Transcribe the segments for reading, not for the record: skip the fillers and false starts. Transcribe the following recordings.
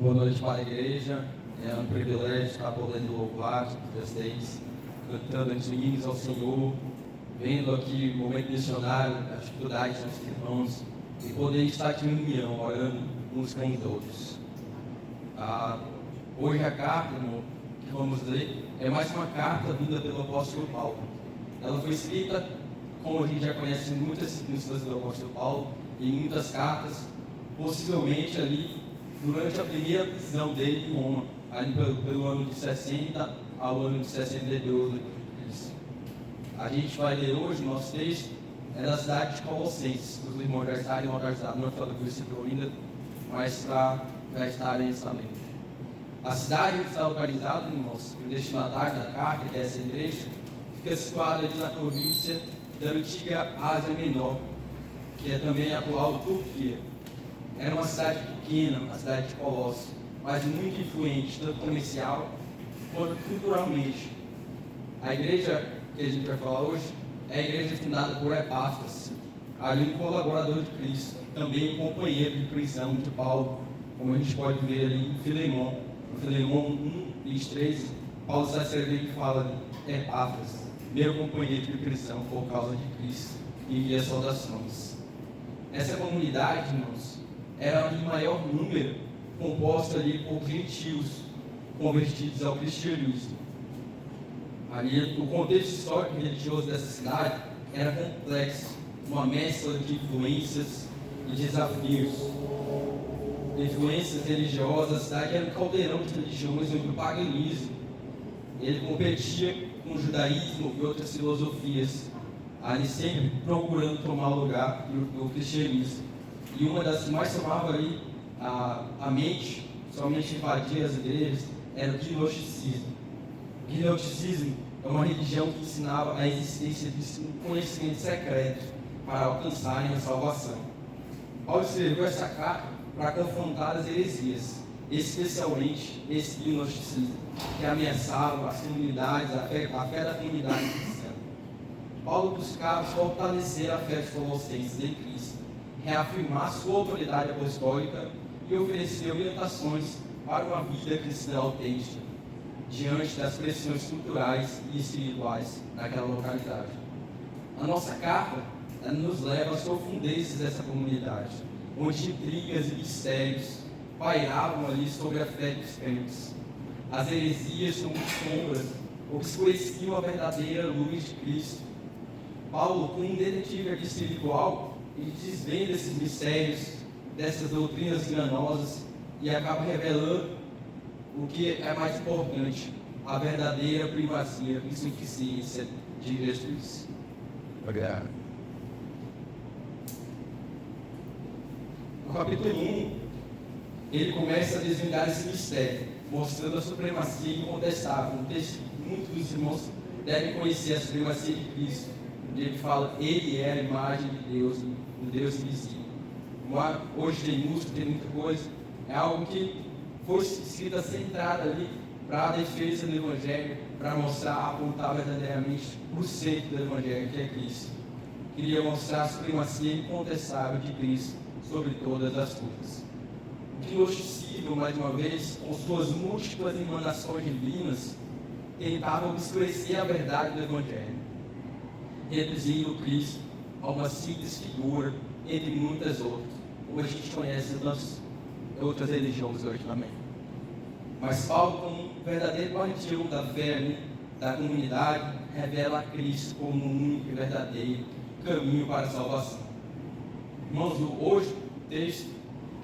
Boa noite para a igreja. É um privilégio estar podendo louvar vocês, cantando os hinos ao Senhor, vendo aqui o momento missionário, as dificuldades dos irmãos, e poder estar aqui em união, orando uns com os outros. Hoje a carta, irmão, que vamos ler, é mais uma carta vinda pelo apóstolo Paulo. Ela foi escrita, como a gente já conhece, em muitas epístolas do apóstolo Paulo, e em muitas cartas, possivelmente ali, durante a primeira prisão dele em Roma, ali pelo ano de 60 ao ano de 62. A gente vai ler hoje, nosso texto, é da cidade de Colossenses. Os irmãos já estarem localizados, não falando do versículo ainda, mas para já estarem sabendo. A cidade que está localizada, irmãos, o destinatário da carta, que é essa igreja, fica situada ali na província da antiga Ásia Menor, que é também a atual Turquia. Era uma cidade pequena, uma cidade de Colossos, mas muito influente, tanto comercial quanto culturalmente. A igreja que a gente vai falar hoje é a igreja fundada por Epáfras, ali um colaborador de Cristo, também um companheiro de prisão de Paulo, como a gente pode ver ali em Filemão. No Filemão 1:23, Paulo está escrevendo e fala de Epáfras, meu companheiro de prisão por causa de Cristo, e envia saudações. Essa comunidade, irmãos, era em maior número, composta ali por gentios convertidos ao cristianismo. Ali, o contexto histórico e religioso dessa cidade era complexo, uma mescla de influências e desafios. Influências religiosas, a cidade era um caldeirão de religiões entre o paganismo. Ele competia com o judaísmo e outras filosofias, ali sempre procurando tomar lugar do cristianismo. E uma das que mais tomava ali a mente, somente invadia as igrejas, era o gnosticismo. O gnosticismo é uma religião que ensinava a existência de um conhecimento secreto para alcançarem a salvação. Paulo escreveu essa carta para confrontar as heresias, especialmente esse gnosticismo, que ameaçava as comunidades, a fé da comunidade cristã. Paulo buscava fortalecer a fé dos colossenses em Cristo, reafirmar sua autoridade apostólica e oferecer orientações para uma vida cristã autêntica, diante das pressões culturais e espirituais daquela localidade. A nossa carta nos leva às profundezas dessa comunidade, onde intrigas e mistérios pairavam ali sobre a fé dos crentes. As heresias como sombras obscureciam a verdadeira luz de Cristo. Paulo, como um detetive espiritual, ele desvenda esses mistérios, dessas doutrinas enganosas, e acaba revelando o que é mais importante, a verdadeira primazia e suficiência de Jesus. Obrigado. No capítulo 1, ele começa a desvendar esse mistério, mostrando a supremacia incontestável. Um texto que muitos dos irmãos devem conhecer, a supremacia de Cristo, onde ele fala, ele é a imagem de Deus, o Deus invisível. Hoje tem música, tem muita coisa, é algo que foi escrita centrada ali para a defesa do Evangelho, para mostrar, apontar verdadeiramente para o centro do Evangelho, que é Cristo. Queria mostrar a supremacia incontestável de Cristo sobre todas as coisas. O gnosticismo, mais uma vez, com suas múltiplas emanações divinas, tentava obscurecer a verdade do Evangelho, reduzindo Cristo a uma simples figura entre muitas outras, como a gente conhece das outras religiões hoje também. Mas Paulo, como um verdadeiro guardião da fé da comunidade, revela a Cristo como um único e verdadeiro caminho para a salvação. Irmãos, hoje o texto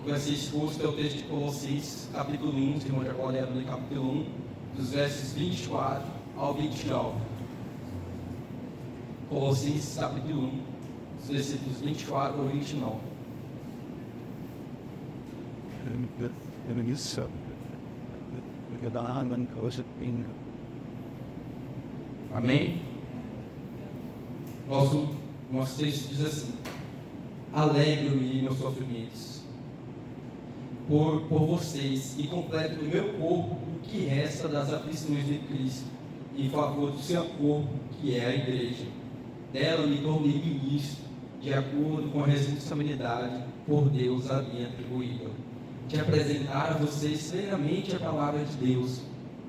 que vai ser exposto é o texto de Colossenses, capítulo 1, os irmãos já podem abrir capítulo 1, dos versos 24 ao 29. Colossenses, capítulo 1, dos versículos 24 ao 29. Amém? Nosso texto diz assim: alegro-me em meus sofrimentos por vocês e completo no meu corpo o que resta das aflições de Cristo em favor do seu corpo, que é a igreja. Dela me tornei ministro, de acordo com a responsabilidade por Deus a mim atribuída. de apresentar a vocês plenamente a palavra de Deus,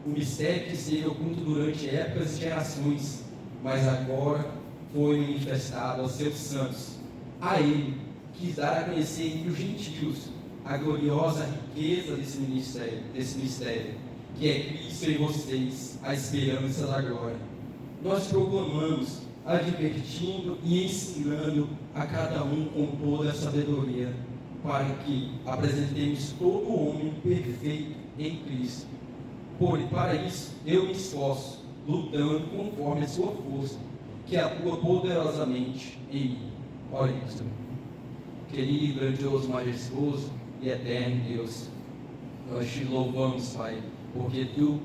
o mistério que esteve oculto durante épocas e gerações, mas agora foi manifestado aos seus santos. A Ele quis dar a conhecer entre os gentios a gloriosa riqueza desse mistério, que é Cristo em vocês, a esperança da glória. Nós proclamamos, advertindo e ensinando a cada um com toda a sabedoria, para que apresentemos todo homem perfeito em Cristo. Para isso, eu me esforço, lutando conforme a sua força, que atua poderosamente em mim. Oremos. Querido, grandioso, majestoso e eterno Deus, nós te louvamos, Pai, porque Tu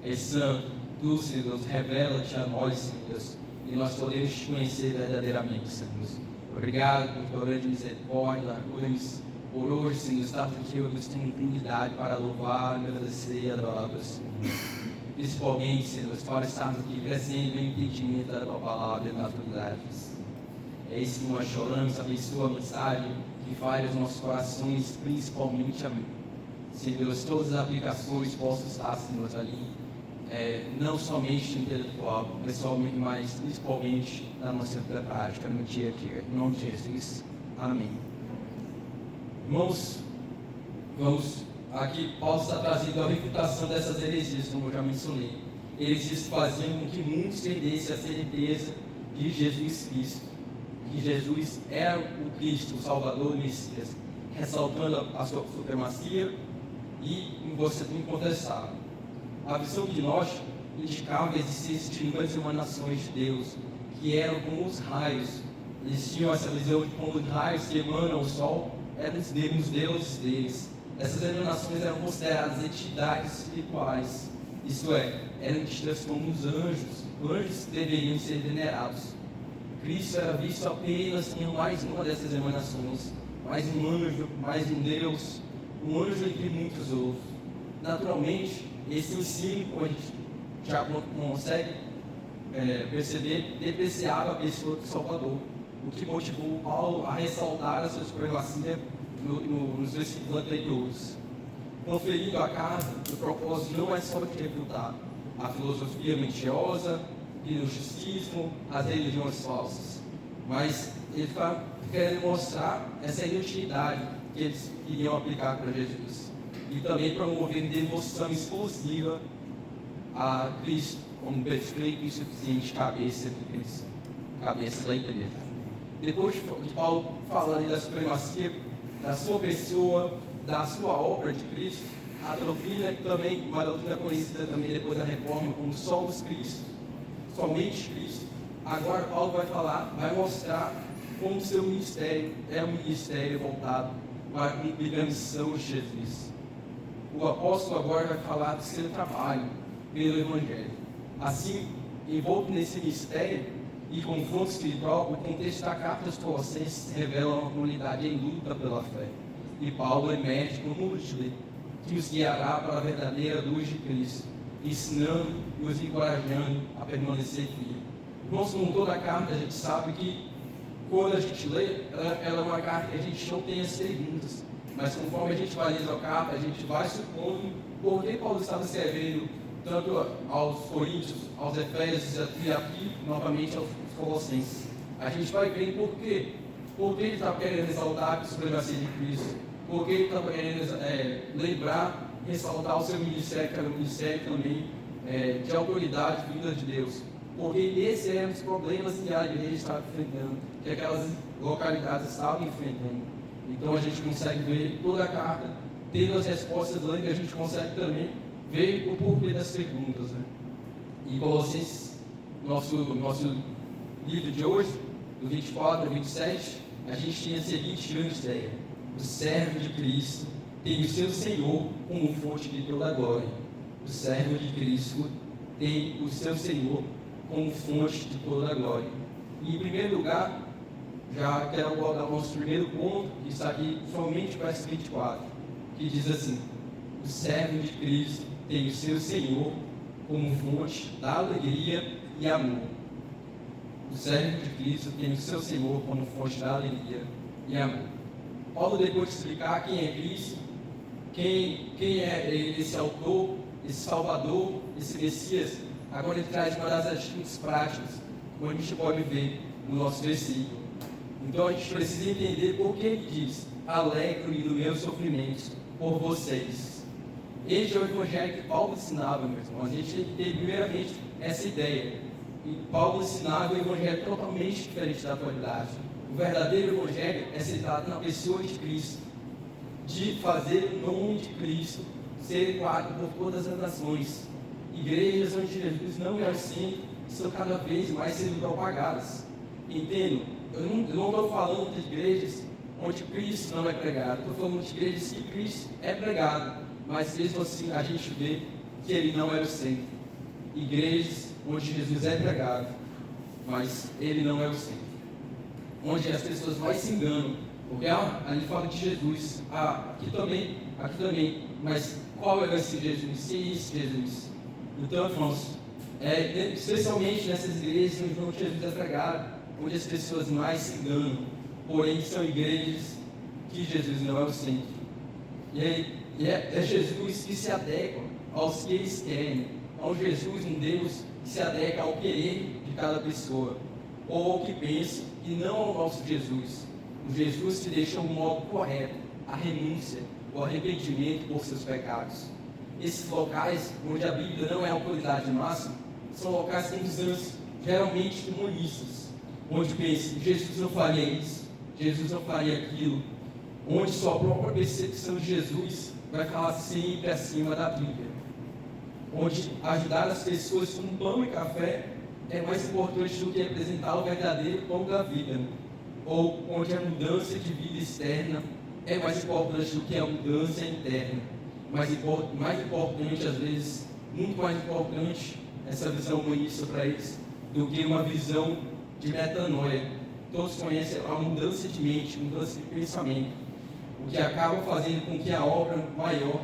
és santo, Tu, Senhor Deus, revela-te a nós, Senhor Deus, e nós podemos te conhecer verdadeiramente, Senhor Deus. Obrigado por tua grande misericórdia, por hoje, Senhor, estar aqui, eu tenho intimidade para louvar, agradecer e adorar o Senhor. Principalmente, Senhor, para estarmos aqui crescendo em entendimento da tua palavra e nas verdades. É isso que nós choramos, abençoa a mensagem que faz os nossos corações, principalmente a mim. Senhor Deus, todas as aplicações possam estar, Senhor, ali, não somente intelectual, mas principalmente na nossa vida prática, no dia a dia. Em nome de Jesus. Amém. Irmãos, aqui Paulo está trazendo a refutação dessas heresias, como eu já mencionei. Heresias que faziam com que muitos perdessem a certeza de Jesus Cristo, que Jesus era o Cristo, o Salvador, o Messias, ressaltando a sua supremacia e incontestável. A visão de nós indicava a existência de inúmeras emanações de Deus, que eram como os raios. Eles tinham essa visão de como os raios que emanam o sol eram os deuses deles. Essas emanações eram consideradas entidades espirituais, isto é, eram tidas como os anjos que deveriam ser venerados. Cristo era visto apenas em mais uma dessas emanações, mais um anjo, mais um Deus, um anjo entre muitos outros. Naturalmente, esse ensino, como a gente já consegue perceber, depreciava a pessoa do Salvador, o que motivou Paulo a ressaltar a sua supremacia nos versículos anteriores. Conferindo a carta, o propósito não é só de refutar a filosofia mentirosa, o gnosticismo, as religiões falsas, mas ele está querendo mostrar essa inutilidade que eles iriam aplicar para Jesus, e também promover devoção exclusiva a Cristo como perfeito e suficiente cabeça de Cristo, cabeça da igreja. Depois de Paulo falando da supremacia da sua pessoa, da sua obra de Cristo, a doutrina também, uma doutrina conhecida também depois da reforma como solos Cristo, somente Cristo. Agora Paulo vai mostrar como seu ministério é um ministério voltado para cumprir a missão de Jesus. O apóstolo agora vai falar do seu trabalho pelo Evangelho. Assim, envolto nesse mistério e confronto espiritual, o contexto da carta aos Colossenses revela uma comunidade em luta pela fé. E Paulo emerge como útil que os guiará para a verdadeira luz de Cristo, ensinando e os encorajando a permanecer firme. Irmãos, com toda a carta, a gente sabe que quando a gente lê, ela é uma carta que a gente não tem as perguntas, mas conforme a gente vai lendo a carta, a gente vai supondo por que Paulo estava escrevendo tanto aos Coríntios, aos Efésios e aqui novamente aos Colossenses. A gente vai ver por quê. Por que ele está querendo ressaltar a supremacia de Cristo? Por que ele está querendo lembrar, ressaltar o seu ministério, que era um ministério também de autoridade vinda de Deus? Porque esses eram os problemas que a igreja estava enfrentando, que aquelas localidades estavam enfrentando. Então a gente consegue ver toda a carta, tendo as respostas lá, e a gente consegue também ver o porquê das perguntas. Né? E Colossenses, nosso livro de hoje, do 24 ao 27, a gente tem a seguinte grande ideia: o servo de Cristo tem o seu Senhor como fonte de toda a glória. O servo de Cristo tem o seu Senhor como fonte de toda a glória. E em primeiro lugar, já quero abordar o nosso primeiro ponto, que está aqui somente para verso 24, que diz assim: o servo de Cristo tem o seu Senhor como fonte da alegria e amor. O servo de Cristo tem o seu Senhor como fonte da alegria e amor. Paulo, depois de explicar quem é Cristo, quem é esse autor, esse Salvador, esse Messias. Agora ele traz uma das atitudes práticas, como a gente pode ver no nosso versículo. Então a gente precisa entender por que ele diz: alegro-me no meu sofrimento por vocês. Este é o evangelho que Paulo ensinava, meus irmãos. A gente tem que ter primeiramente essa ideia. E Paulo ensinava um evangelho totalmente diferente da atualidade. O verdadeiro evangelho é centrado na pessoa de Cristo, de fazer o nome de Cristo ser ecoado por todas as nações. Igrejas onde Jesus não é o centro estão cada vez mais sendo propagadas. Entendo? Eu não estou falando de igrejas onde Cristo não é pregado. Estou falando de igrejas que Cristo é pregado, mas mesmo assim a gente vê que ele não é o centro. Igrejas onde Jesus é pregado, mas ele não é o centro. Onde as pessoas mais se enganam, porque ali fala de Jesus, aqui também, mas qual é esse Jesus? Se é esse Jesus? Então, irmãos, especialmente nessas igrejas onde Jesus é pregado, onde as pessoas mais se enganam, porém são igrejas que Jesus não é o centro. E é Jesus que se adequa aos que eles querem, ao Jesus, um Deus que se adequa ao querer de cada pessoa, ou ao que pensa, e não ao nosso Jesus. O Jesus que deixa o modo correto, a renúncia, o arrependimento por seus pecados. Esses locais onde a Bíblia não é a autoridade máxima, são locais que nos geralmente comunistas, onde pensam: Jesus não faria isso, Jesus não faria aquilo, onde sua própria percepção de Jesus vai falar sempre acima da Bíblia, onde ajudar as pessoas com pão e café é mais importante do que apresentar o verdadeiro pão da vida, ou onde a mudança de vida externa é mais importante do que a mudança interna. Mais importante, às vezes, muito mais importante, essa visão humanista para eles, do que uma visão de metanoia. Todos conhecem a mudança de mente, mudança de pensamento, o que acaba fazendo com que a obra maior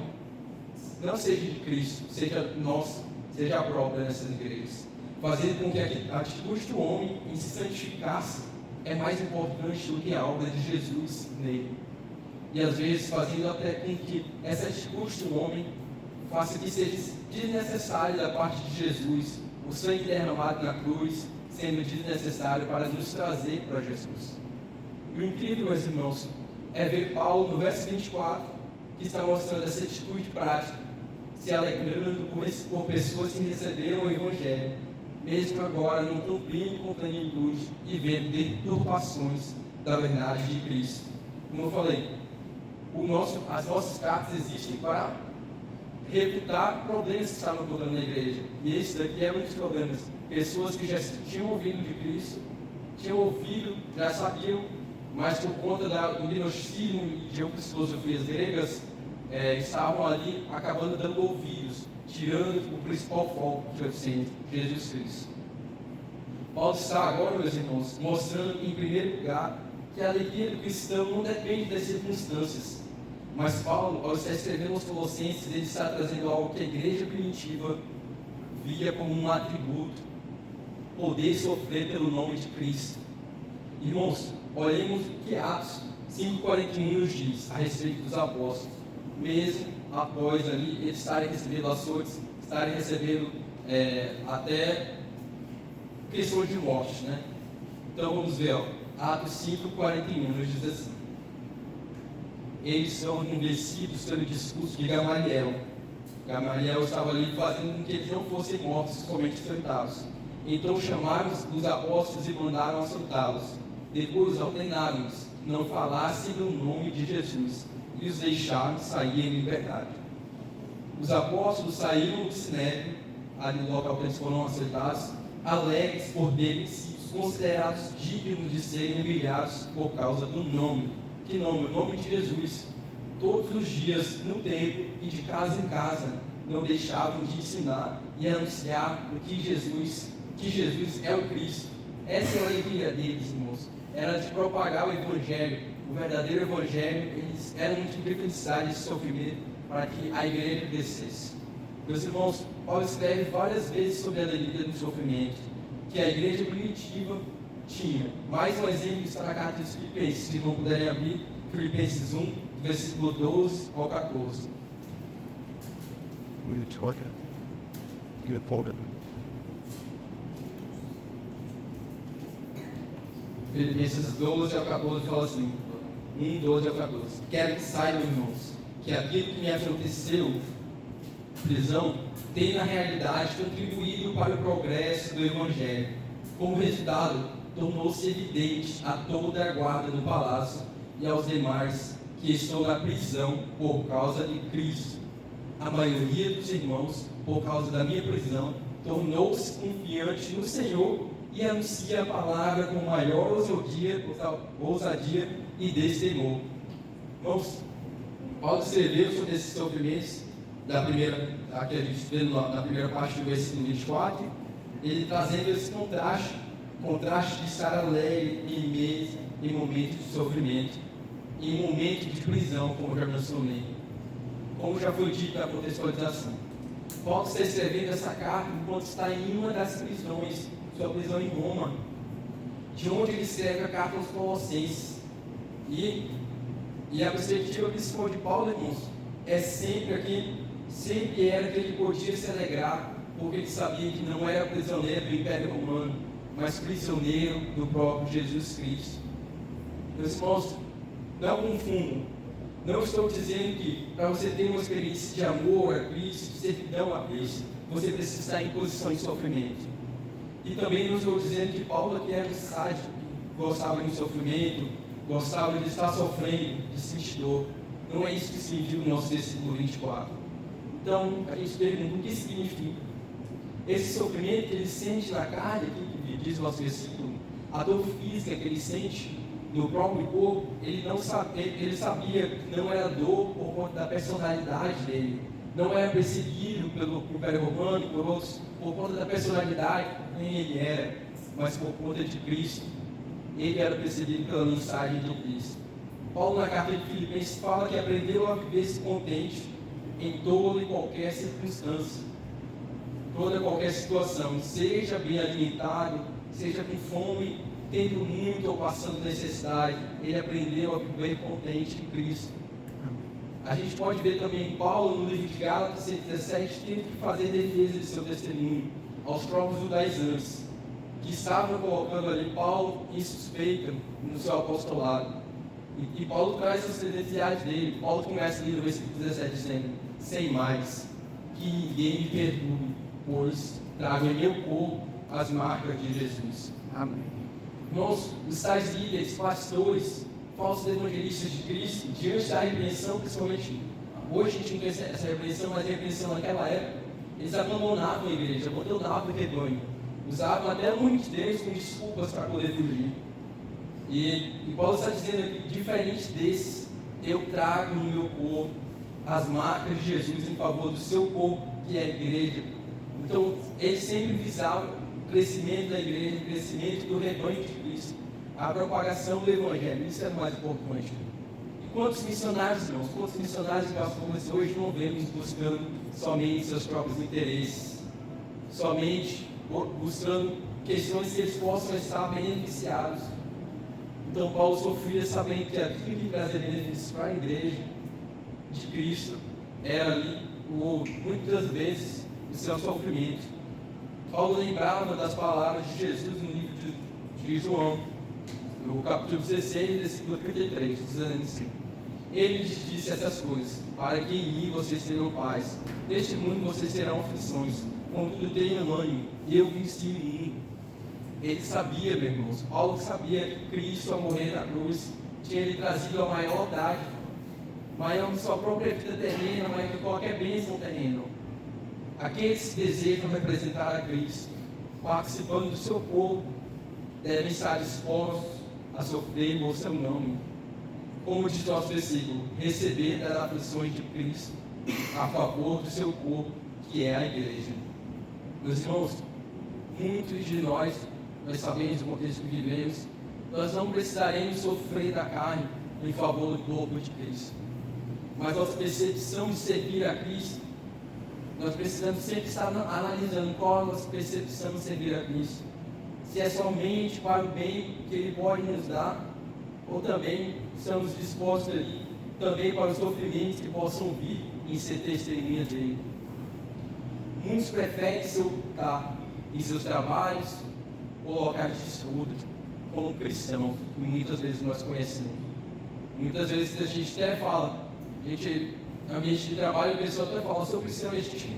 não seja de Cristo, seja nossa, seja a própria nessas igrejas. Fazendo com que a atitude do homem em se santificar-se é mais importante do que a obra de Jesus nele. E às vezes fazendo até com que essa atitude do homem faça que seja desnecessário da parte de Jesus, o sangue derramado na cruz sendo desnecessário para nos trazer para Jesus. E o incrível, meus irmãos, é ver Paulo no verso 24, que está mostrando essa atitude prática, se alegrando por pessoas que receberam o Evangelho, mesmo agora não cumprindo com plenitude e vendo deturpações da verdade de Cristo. Como eu falei, as nossas cartas existem para refutar problemas que estavam ocorrendo na igreja. E esse daqui é um dos problemas. Pessoas que já tinham ouvido de Cristo, tinham ouvido, já sabiam, mas por conta do gnosticismo e de outras filosofias gregas, estavam ali acabando dando ouvidos, tirando o principal foco que eu sinto, Jesus Cristo. Paulo está agora, meus irmãos, mostrando em primeiro lugar que a alegria do cristão não depende das circunstâncias. Mas Paulo, ao estar escrevendo aos Colossenses, ele está trazendo algo que a igreja primitiva via como um atributo: poder sofrer pelo nome de Cristo. Irmãos, olhemos o que Atos 5,41 nos diz a respeito dos apóstolos. Mesmo após ali eles estarem recebendo açoites, estarem recebendo até questões de morte, né? Então vamos ver, Atos 5,41 nos diz assim: eles são envelhecidos pelo discurso de Gamaliel. Gamaliel estava ali fazendo com que eles não fossem mortos, somente açoitados. Então chamaram os apóstolos e mandaram açoitá-los. Depois ordenaram-nos não falassem no nome de Jesus e os deixaram sair em liberdade. Os apóstolos saíram do Sinédrio, ali no local que eles foram açoitados, alegres por terem sido considerados dignos de serem humilhados por causa do nome. Que nome? O nome de Jesus. Todos os dias, no templo e de casa em casa, não deixavam de ensinar e anunciar que Jesus é o Cristo. Essa é a alegria deles, irmãos. Era de propagar o Evangelho, o verdadeiro Evangelho. Eles eram muito felicidade de sofrimento para que a igreja crescesse. Meus irmãos, Paulo escreve várias vezes sobre a alegria do sofrimento que a igreja primitiva tinha. Mais um exemplo está na carta dos Filipenses, se não puderem abrir, Filipenses 1, versículo 12 ao 14. Filipenses 12 ao 14 fala assim, 12 ao 14. Quero que saibam, irmãos, que aquilo que me aconteceu, prisão, tem na realidade contribuído para o progresso do Evangelho. Como resultado, tornou-se evidente a toda a guarda do palácio e aos demais que estou na prisão por causa de Cristo. A maioria dos irmãos, por causa da minha prisão, tornou-se confiante no Senhor e anuncia a palavra com maior ousadia e destemor. Irmãos, Paulo escreveu sobre esses sofrimentos aqui a gente vê na primeira parte do versículo 24, ele trazendo esse contraste de estar alegre em momentos de sofrimento, em momentos de prisão, como já mencionei, como já foi dito na contextualização. Paulo está escrevendo essa carta enquanto está em uma das prisões, sua prisão em Roma, de onde ele escreve a carta aos Colossenses. E a perspectiva principal de Paulo, irmãos, é sempre era que ele podia se alegrar, porque ele sabia que não era prisioneiro do Império Romano, mas prisioneiro do próprio Jesus Cristo. Meus irmãos, não confundam. Não estou dizendo que para você ter uma experiência de amor a Cristo, de servidão a Cristo, você precisa estar em posição de sofrimento. E também não estou dizendo que Paulo aqui era um sádico, gostava de sofrimento, gostava de estar sofrendo, de sentir dor. Não é isso que se viu no nosso versículo 24. Então, a gente pergunta o que significa. Esse sofrimento que ele sente na carne, aqui, que diz o nosso versículo, a dor física que ele sente no próprio corpo, ele sabia que não era dor por conta da personalidade dele. Não era perseguido pelo Império Romano, por outros, por conta da personalidade, nem ele era, mas por conta de Cristo. Ele era perseguido pela mensagem de Cristo. Paulo, na carta de Filipenses, fala que aprendeu a viver-se contente em toda e qualquer circunstância, toda e qualquer situação, seja bem alimentado, seja com fome, tendo muito ou passando necessidade, ele aprendeu a viver contente em Cristo. A gente pode ver também Paulo no livro de Gálatas 17, tendo que fazer defesa de seu testemunho aos próprios judaizantes, que estavam colocando ali Paulo em suspeita no seu apostolado. E Paulo traz as credenciais dele. Paulo começa ali no versículo 17 dizendo: sem mais, que ninguém me perturbe, pois trago em meu corpo as marcas de Jesus. Amém. Irmãos, os tais líderes, pastores, falsos evangelistas de Cristo, diante da repreensão, principalmente hoje a gente não tem essa repreensão, mas a repreensão naquela época, eles abandonavam a igreja, abandonavam o rebanho, usavam até muitos deles com desculpas para poder fugir. E Paulo está dizendo aqui, diferente desses, eu trago no meu corpo as marcas de Jesus em favor do seu corpo, que é a igreja. Então, ele sempre visava o crescimento da igreja, o crescimento do rebanho de Cristo, a propagação do Evangelho. Isso é o mais importante. E quantos missionários, irmãos, quantos missionários e pastores hoje não vemos buscando somente seus próprios interesses, somente buscando questões que eles possam estar beneficiados. Então, Paulo sofria sabendo que aquilo que trazia benefícios para a igreja de Cristo era ali, muitas vezes, o seu sofrimento. Paulo lembrava das palavras de Jesus no livro de João, no capítulo 16, versículo 33, dizendo assim: ele lhes disse essas coisas, para que em mim vocês tenham paz. Neste mundo vocês terão aflições, contudo tenham ânimo, eu venci em mim. Ele sabia, meus irmãos, Paulo sabia que Cristo, ao morrer na cruz, tinha lhe trazido a maior dádiva, maior que sua própria vida terrena, maior que qualquer bênção terrena. Aqueles que desejam representar a Cristo, participando do seu corpo, devem estar dispostos a sofrer por seu nome. Como diz o nosso versículo, receber das aflições de Cristo a favor do seu corpo, que é a igreja. Meus irmãos, muitos de nós sabemos o contexto que vivemos, nós não precisaremos sofrer da carne em favor do corpo de Cristo. Mas nossa percepção de servir a Cristo, nós precisamos sempre estar analisando qual a nossa percepção de servir a Cristo. Se é somente para o bem que Ele pode nos dar, ou também estamos dispostos ali, também para os sofrimentos que possam vir em ser testemunha dele. Muitos preferem se ocultar em seus trabalhos ou locais de estudo, como cristão, que muitas vezes nós conhecemos. Muitas vezes a gente até fala, no ambiente de trabalho, a pessoa até fala, sou cristão, e a gente,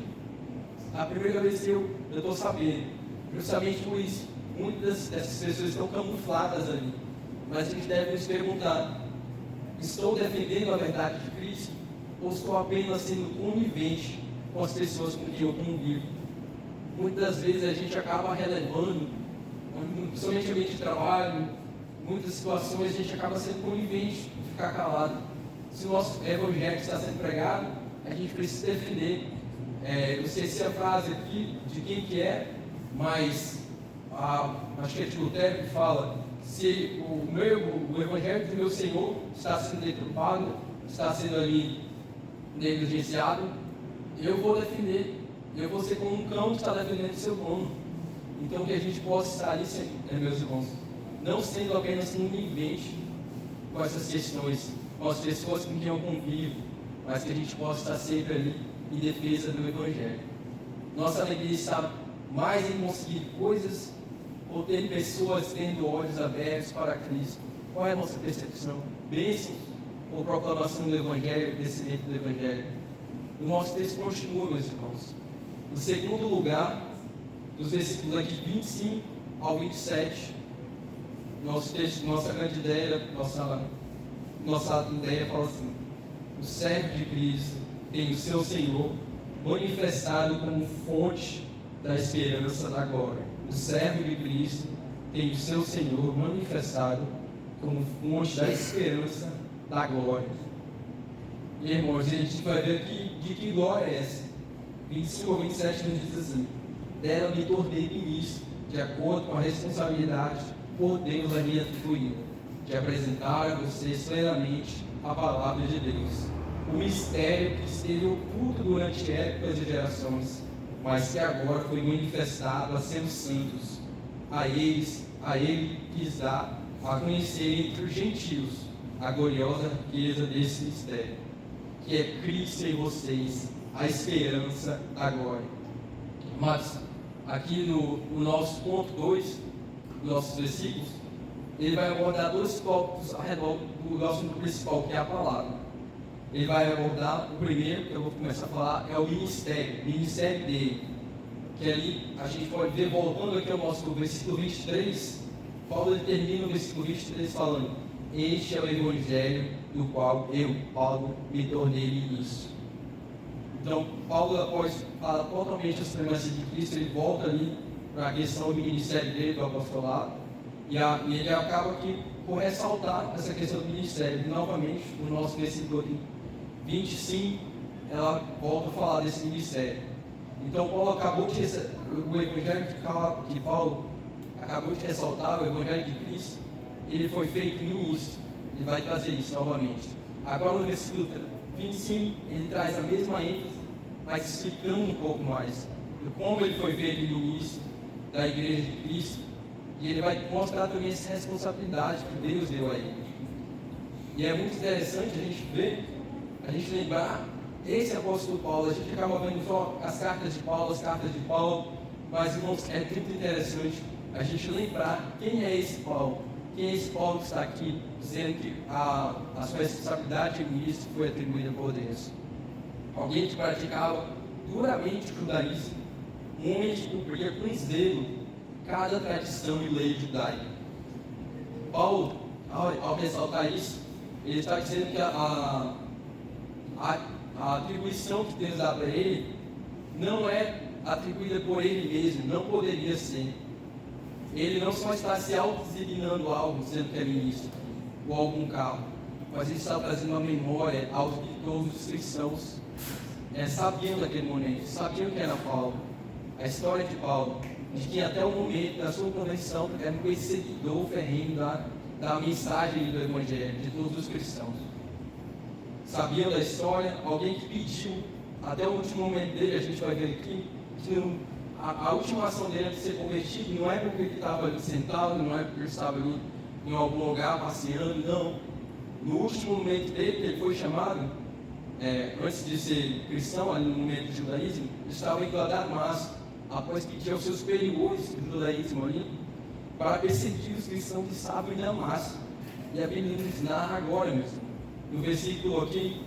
a primeira vez que eu estou sabendo, justamente por isso, muitas dessas pessoas estão camufladas ali. Mas a gente deve nos perguntar, estou defendendo a verdade de Cristo ou estou apenas sendo conivente com as pessoas com quem eu convivo? Muitas vezes a gente acaba relevando, principalmente no ambiente de trabalho, muitas situações a gente acaba sendo conivente, ficar calado. Se o nosso evangelho está sendo pregado, a gente precisa defender. Eu sei se a frase aqui de quem que é, mas acho que é de Lutero que fala: se o evangelho do meu Senhor está sendo deturpado, está sendo ali negligenciado, eu vou defender. Eu vou ser como um cão que está defendendo o seu dono. Então que a gente possa estar ali sempre, meus irmãos, não sendo apenas conivente com essas questões, com as pessoas com quem eu convivo, mas que a gente possa estar sempre ali em defesa do evangelho. Nossa alegria está mais em conseguir coisas ou ter pessoas tendo olhos abertos para Cristo? Qual é a nossa percepção? Bênção ou proclamação do Evangelho, crescimento do Evangelho? O nosso texto continua, meus irmãos. No segundo lugar, dos versículos aqui 25 ao 27, nosso texto, nossa grande ideia, nossa ideia fala assim: o servo de Cristo tem o seu Senhor manifestado como fonte da esperança da glória. O servo de Cristo tem o seu Senhor manifestado como fonte da esperança da glória. E irmãos, a gente vai ver aqui de que glória é essa. 25 ou 27 nos diz assim: dela me tornei ministro, de acordo com a responsabilidade por Deus a me atribuída, de apresentar a vocês plenamente a palavra de Deus, o mistério que esteve oculto durante épocas e gerações, mas que agora foi manifestado a seus santos. A ele quis dar a conhecer entre os gentios a gloriosa riqueza desse mistério, que é Cristo em vocês, a esperança da glória. Mas aqui no nosso ponto 2, nossos versículos, ele vai abordar dois tópicos ao redor do assunto principal, que é a palavra. Ele vai abordar o primeiro, que eu vou começar a falar, é o ministério dele. Que ali a gente pode ver, voltando aqui ao nosso versículo 23, Paulo termina o versículo 23 falando: este é o evangelho do qual eu, Paulo, me tornei ministro. Então, Paulo, após falar totalmente a supremacia de Cristo, ele volta ali para a questão do ministério dele, do apostolado, e ele acaba aqui por ressaltar essa questão do ministério. E, novamente, o nosso versículo 25, ela volta a falar desse ministério. Então, Paulo acabou de o evangelho que Paulo acabou de ressaltar, o evangelho de Cristo, ele foi feito ministro. Ele vai trazer isso novamente. Agora, no versículo 25, ele traz a mesma ênfase, mas explicando um pouco mais de como ele foi feito ministro da igreja de Cristo, e ele vai mostrar também essa responsabilidade que Deus deu a ele. E é muito interessante a gente ver, a gente lembrar esse apóstolo Paulo. A gente acaba vendo só as cartas de Paulo, mas, irmãos, é muito interessante a gente lembrar quem é esse Paulo. Quem é esse Paulo que está aqui dizendo que a sua responsabilidade de ministro foi atribuída por Deus? Alguém que praticava duramente o judaísmo, um homem que cumpria com zelo cada tradição e lei judaica. Paulo, ao ressaltar isso, ele está dizendo que a atribuição que Deus dá para ele não é atribuída por ele mesmo, não poderia ser. Ele não só está se auto-designando algo, dizendo que é ministro, ou algum cargo, mas ele está trazendo uma memória aos de todos os cristãos, sabiam daquele momento, sabiam que era Paulo, a história de Paulo, de que até o momento da sua conversão era um perseguidor ferrenho da mensagem do Evangelho, de todos os cristãos. Sabiam da história, alguém que pediu, até o último momento dele, a gente vai ver aqui, que a última ação dele de ser convertido não é porque ele estava ali sentado, não é porque ele estava ali em algum lugar passeando, não. No último momento dele, que ele foi chamado, antes de ser cristão, ali no momento do judaísmo, estava indo a Damasco, após pedir aos seus superiores do judaísmo ali, para perseguir os cristãos que estavam em Damasco. E a Bíblia nos narra agora mesmo, no versículo aqui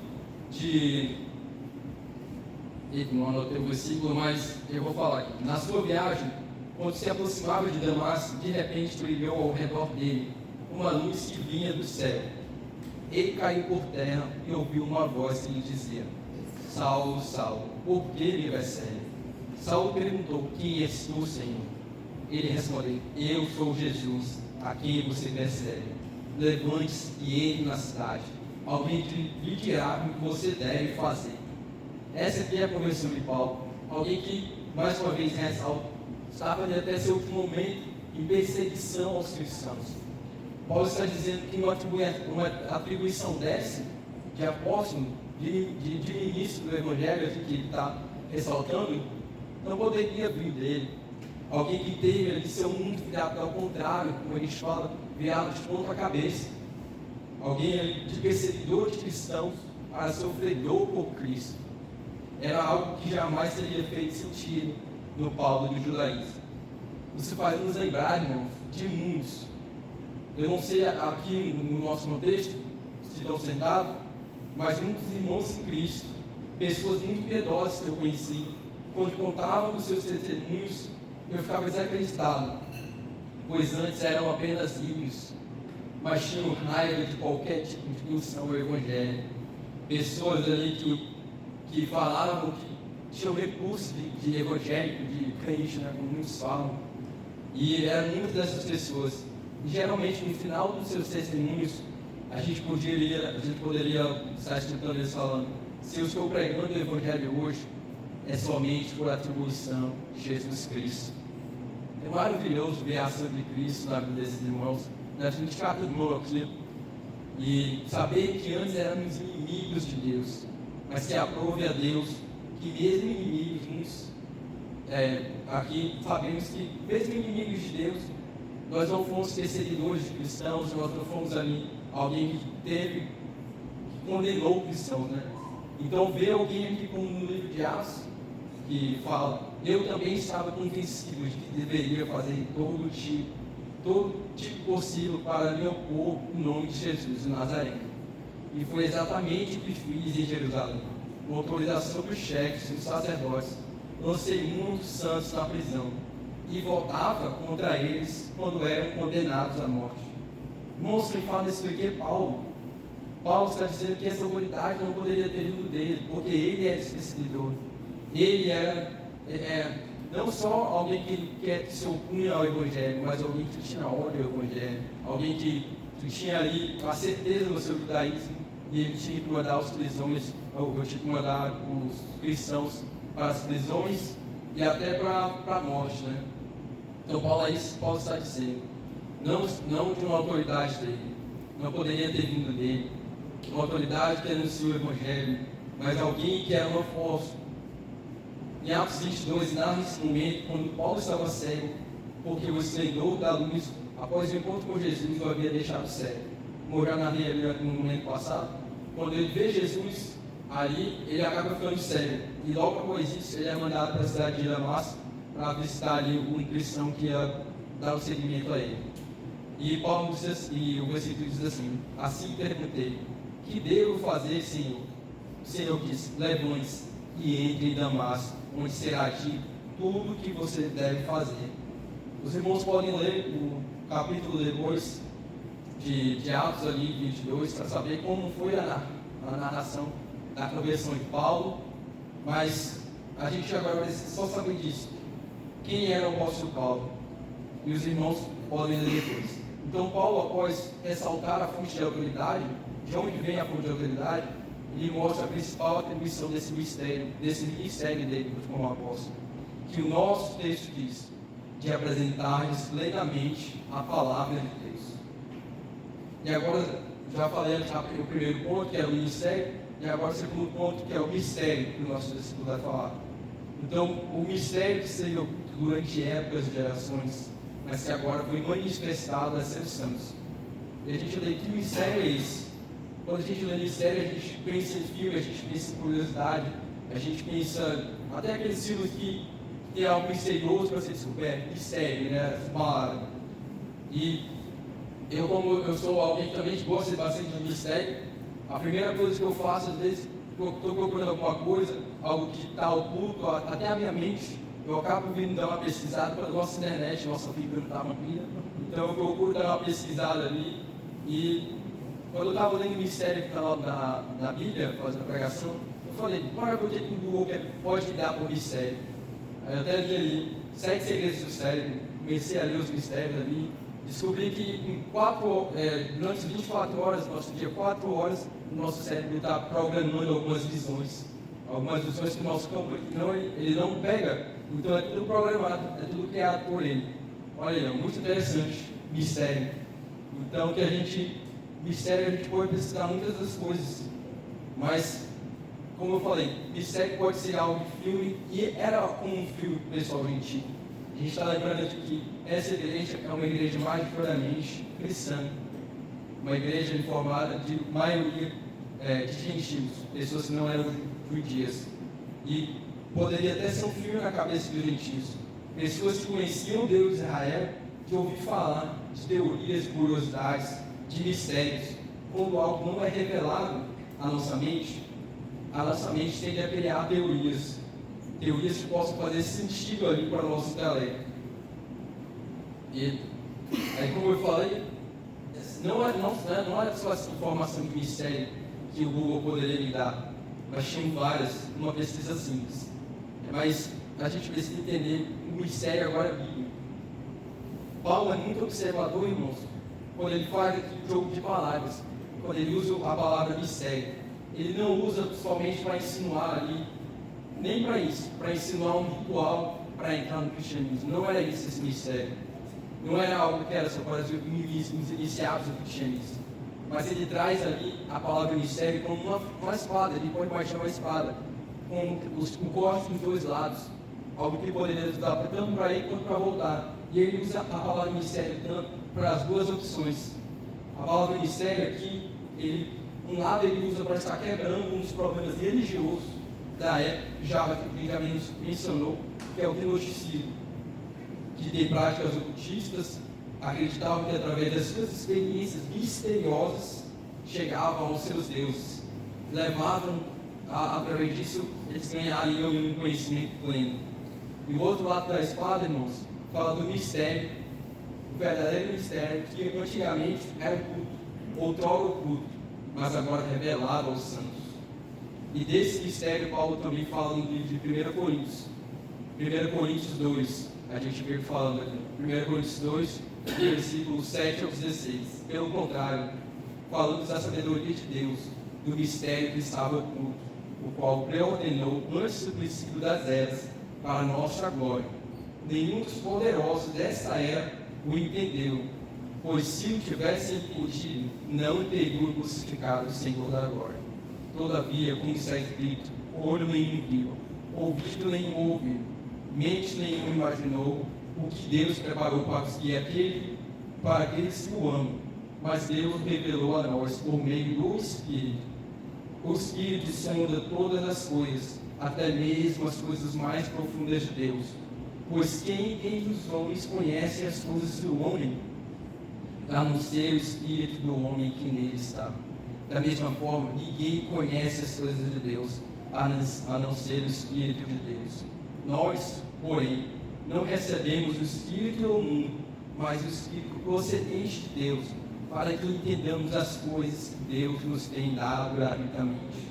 não anotei o versículo, mas eu vou falar aqui. Na sua viagem, quando se aproximava de Damasco, de repente brilhou ao redor dele uma luz que vinha do céu. Ele caiu por terra e ouviu uma voz que lhe dizia: Saulo, Saulo, por que me persegue? Saulo perguntou: Quem és tu, Senhor? Ele respondeu: Eu sou Jesus, a quem você persegue. Levante-se e entre na cidade. Alguém lhe dirá o que você deve fazer. Essa aqui é a conversão de Paulo. Alguém que, mais uma vez, ressalta, estava até seu último momento em perseguição aos cristãos. Paulo está dizendo que uma atribuição dessa, de apóstolo, de ministro do Evangelho, que ele está ressaltando, não poderia vir dele. Alguém que teve ali seu mundo virado ao contrário, como a gente fala, virado de ponta cabeça. Alguém de perseguidor de cristãos para sofredor por Cristo. Era algo que jamais teria feito sentido no Paulo do judaísmo. Isso faz nos lembrar, irmãos, de muitos. Eu não sei aqui no nosso contexto, se estão sentados, mas muitos irmãos em Cristo, pessoas muito piedosas que eu conheci, quando contavam os seus testemunhos, eu ficava desacreditado, pois antes eram apenas ímpios, mas tinham raiva de qualquer tipo de função ao Evangelho. Pessoas ali que falavam que tinham recurso de evangélico, de crente, né, como muitos falam, e eram muitas dessas pessoas. E geralmente, no final dos seus testemunhos, a gente poderia estar escutando eles falando: se eu estou pregando o Evangelho hoje, é somente por atribuição de Jesus Cristo. É maravilhoso ver a ação de Cristo na vida desses irmãos, na gente cada irmão aqui, e saber que antes éramos inimigos de Deus, mas que aprove a Deus que mesmo inimigos, aqui sabemos que mesmo inimigos de Deus, nós não fomos perseguidores de cristãos, nós não fomos ali alguém que condenou cristãos, né? Então ver alguém aqui como no livro de Atos, que fala: eu também estava convencido de que deveria fazer todo tipo possível para me opor em nome de Jesus de Nazaré. E foi exatamente o que fiz em Jerusalém, com autorização dos chefes e dos sacerdotes. Lancei muitos santos na prisão e voltava contra eles quando eram condenados à morte. Irmãos, quem fala isso aqui é Paulo. Paulo está dizendo que essa autoridade não poderia ter vindo dele, porque ele era perseguidor. Ele era não só alguém que se opunha ao Evangelho, mas alguém que tinha ódio ao Evangelho, alguém que tinha ali a certeza do seu judaísmo, e ele tinha que mandar os cristãos para as prisões e até para a morte, né? Então Paulo está dizendo, não de uma autoridade dele, não poderia ter vindo dele, uma autoridade que anunciou o Evangelho, mas alguém que era um apóstolo. Em Atos 22, narra esse momento quando Paulo estava cego, porque o esplendor da luz, após o encontro com Jesus, o havia deixado cego. Como eu já narrei ali no momento passado, quando ele vê Jesus ali, ele acaba ficando cego. E logo após isso, ele é mandado para a cidade de Damasco para visitar ali um cristão que ia dar o seguimento a ele. E Paulo diz assim, e o versículo diz assim: assim perguntei, que devo fazer, Senhor? O Senhor disse: levante-se e entre em Damasco, onde será dito tudo o que você deve fazer. Os irmãos podem ler o capítulo depois de Atos ali, 22, para saber como foi a narração da conversão de Paulo, mas a gente agora vai só saber disso. Quem era o apóstolo Paulo? E os irmãos podem ler depois. Então Paulo, após ressaltar a fonte de autoridade, de onde vem a fonte de autoridade, ele mostra a principal atribuição desse ministério dele como apóstolo, que o nosso texto diz, de apresentar-lhes plenamente a palavra de Deus. E agora, já falei o primeiro ponto, que é o ministério, e agora o segundo ponto, que é o mistério, que o nosso discípulo vai falar. Então, o mistério que se deu durante épocas e gerações, mas que agora foi manifestado a seus santos. E a gente lê: que mistério é esse? quando a gente lê mistério, a gente pensa em filme, a gente pensa em curiosidade, a gente pensa até aqueles filmes que tem algo misterioso para ser descoberto, mistério, né? Essa palavra. E eu, como eu sou alguém que também gosta bastante de mistério, a primeira coisa que eu faço, às vezes, eu estou procurando alguma coisa, algo que está oculto, até a minha mente, eu acabo vindo dar uma pesquisada para a nossa internet, nossa fibra não está uma pilha, então eu procuro dar uma pesquisada ali. E quando eu estava lendo o mistério que está na Bíblia, fazendo a pregação, eu falei, bora ver o que o Google pode me dar por mistério. Aí eu até li ali, 7 segredos do cérebro, comecei a ler os mistérios ali, descobri que durante 24 horas do nosso dia, 4 horas, o nosso cérebro está programando algumas visões que o nosso campo ele não pega, então é tudo programado, é tudo criado por ele. Olha aí, muito interessante, mistério. Então, mistério a gente pode pesquisar muitas das coisas, mas, como eu falei, mistério pode ser algo de filme, e era como um filme pessoal antigo. A gente está lembrando de que essa igreja é uma igreja majoritariamente cristã, uma igreja formada de maioria de gentios, pessoas que não eram judias, e poderia até ser um filme na cabeça dos gentios, pessoas que conheciam o Deus de Israel, que ouviram falar de teorias, de curiosidades, de mistérios. Quando algo não é revelado à nossa mente tende a criar teorias que possam fazer sentido ali para o nosso intelecto. E aí, como eu falei, não é só essa informação de mistério que o Google poderia me dar, mas tinham várias, numa pesquisa simples. Mas a gente precisa entender o mistério agora bíblico. Paulo é muito observador, irmãos, quando ele faz aqui um jogo de palavras, quando ele usa a palavra mistério. Ele não usa somente para insinuar ali, nem para isso, para insinuar um ritual para entrar no cristianismo. Não era isso esse mistério. Não era algo que era só para os iniciados do cristianismo. Mas ele traz ali a palavra mistério como uma espada. Ele pode baixar uma espada, com o corte dos dois lados. Algo que poderia usar tanto para ir quanto para voltar. E ele usa a palavra mistério tanto para as duas opções. A palavra mistério aqui, um lado ele usa para estar quebrando um dos problemas religiosos da época, que já mencionou, que é o gnosticismo, que tem práticas ocultistas, acreditavam que através das suas experiências misteriosas chegavam aos seus deuses, levavam, através disso, eles ganhariam um conhecimento pleno. E o outro lado da espada, irmãos, fala do mistério, o verdadeiro mistério, que antigamente era oculto, outrora oculto, mas agora revelado aos santos. E desse mistério, Paulo também fala no livro de 1 Coríntios. 1 Coríntios 2, a gente veio falando aqui. 1 Coríntios 2, versículos 7 ao 16. Pelo contrário, falamos da sabedoria de Deus, do mistério que estava oculto, o qual preordenou antes do princípio das eras, para a nossa glória. Nenhum dos poderosos desta era o entendeu, pois se o tivessem entendido, não teriam crucificado o Senhor da glória. Todavia, como está escrito, olho nenhum viu, ouvido nenhum ouviu, mente nenhum imaginou o que Deus preparou para aqueles que o amam. Mas Deus revelou a nós por meio do Espírito. O Espírito sonda todas as coisas, até mesmo as coisas mais profundas de Deus. Pois quem entre os homens conhece as coisas do homem, a não ser o Espírito do homem que nele está. Da mesma forma, ninguém conhece as coisas de Deus, a não ser o Espírito de Deus. Nós, porém, não recebemos o Espírito do mundo, mas o Espírito procedente de Deus, para que entendamos as coisas que Deus nos tem dado gratuitamente.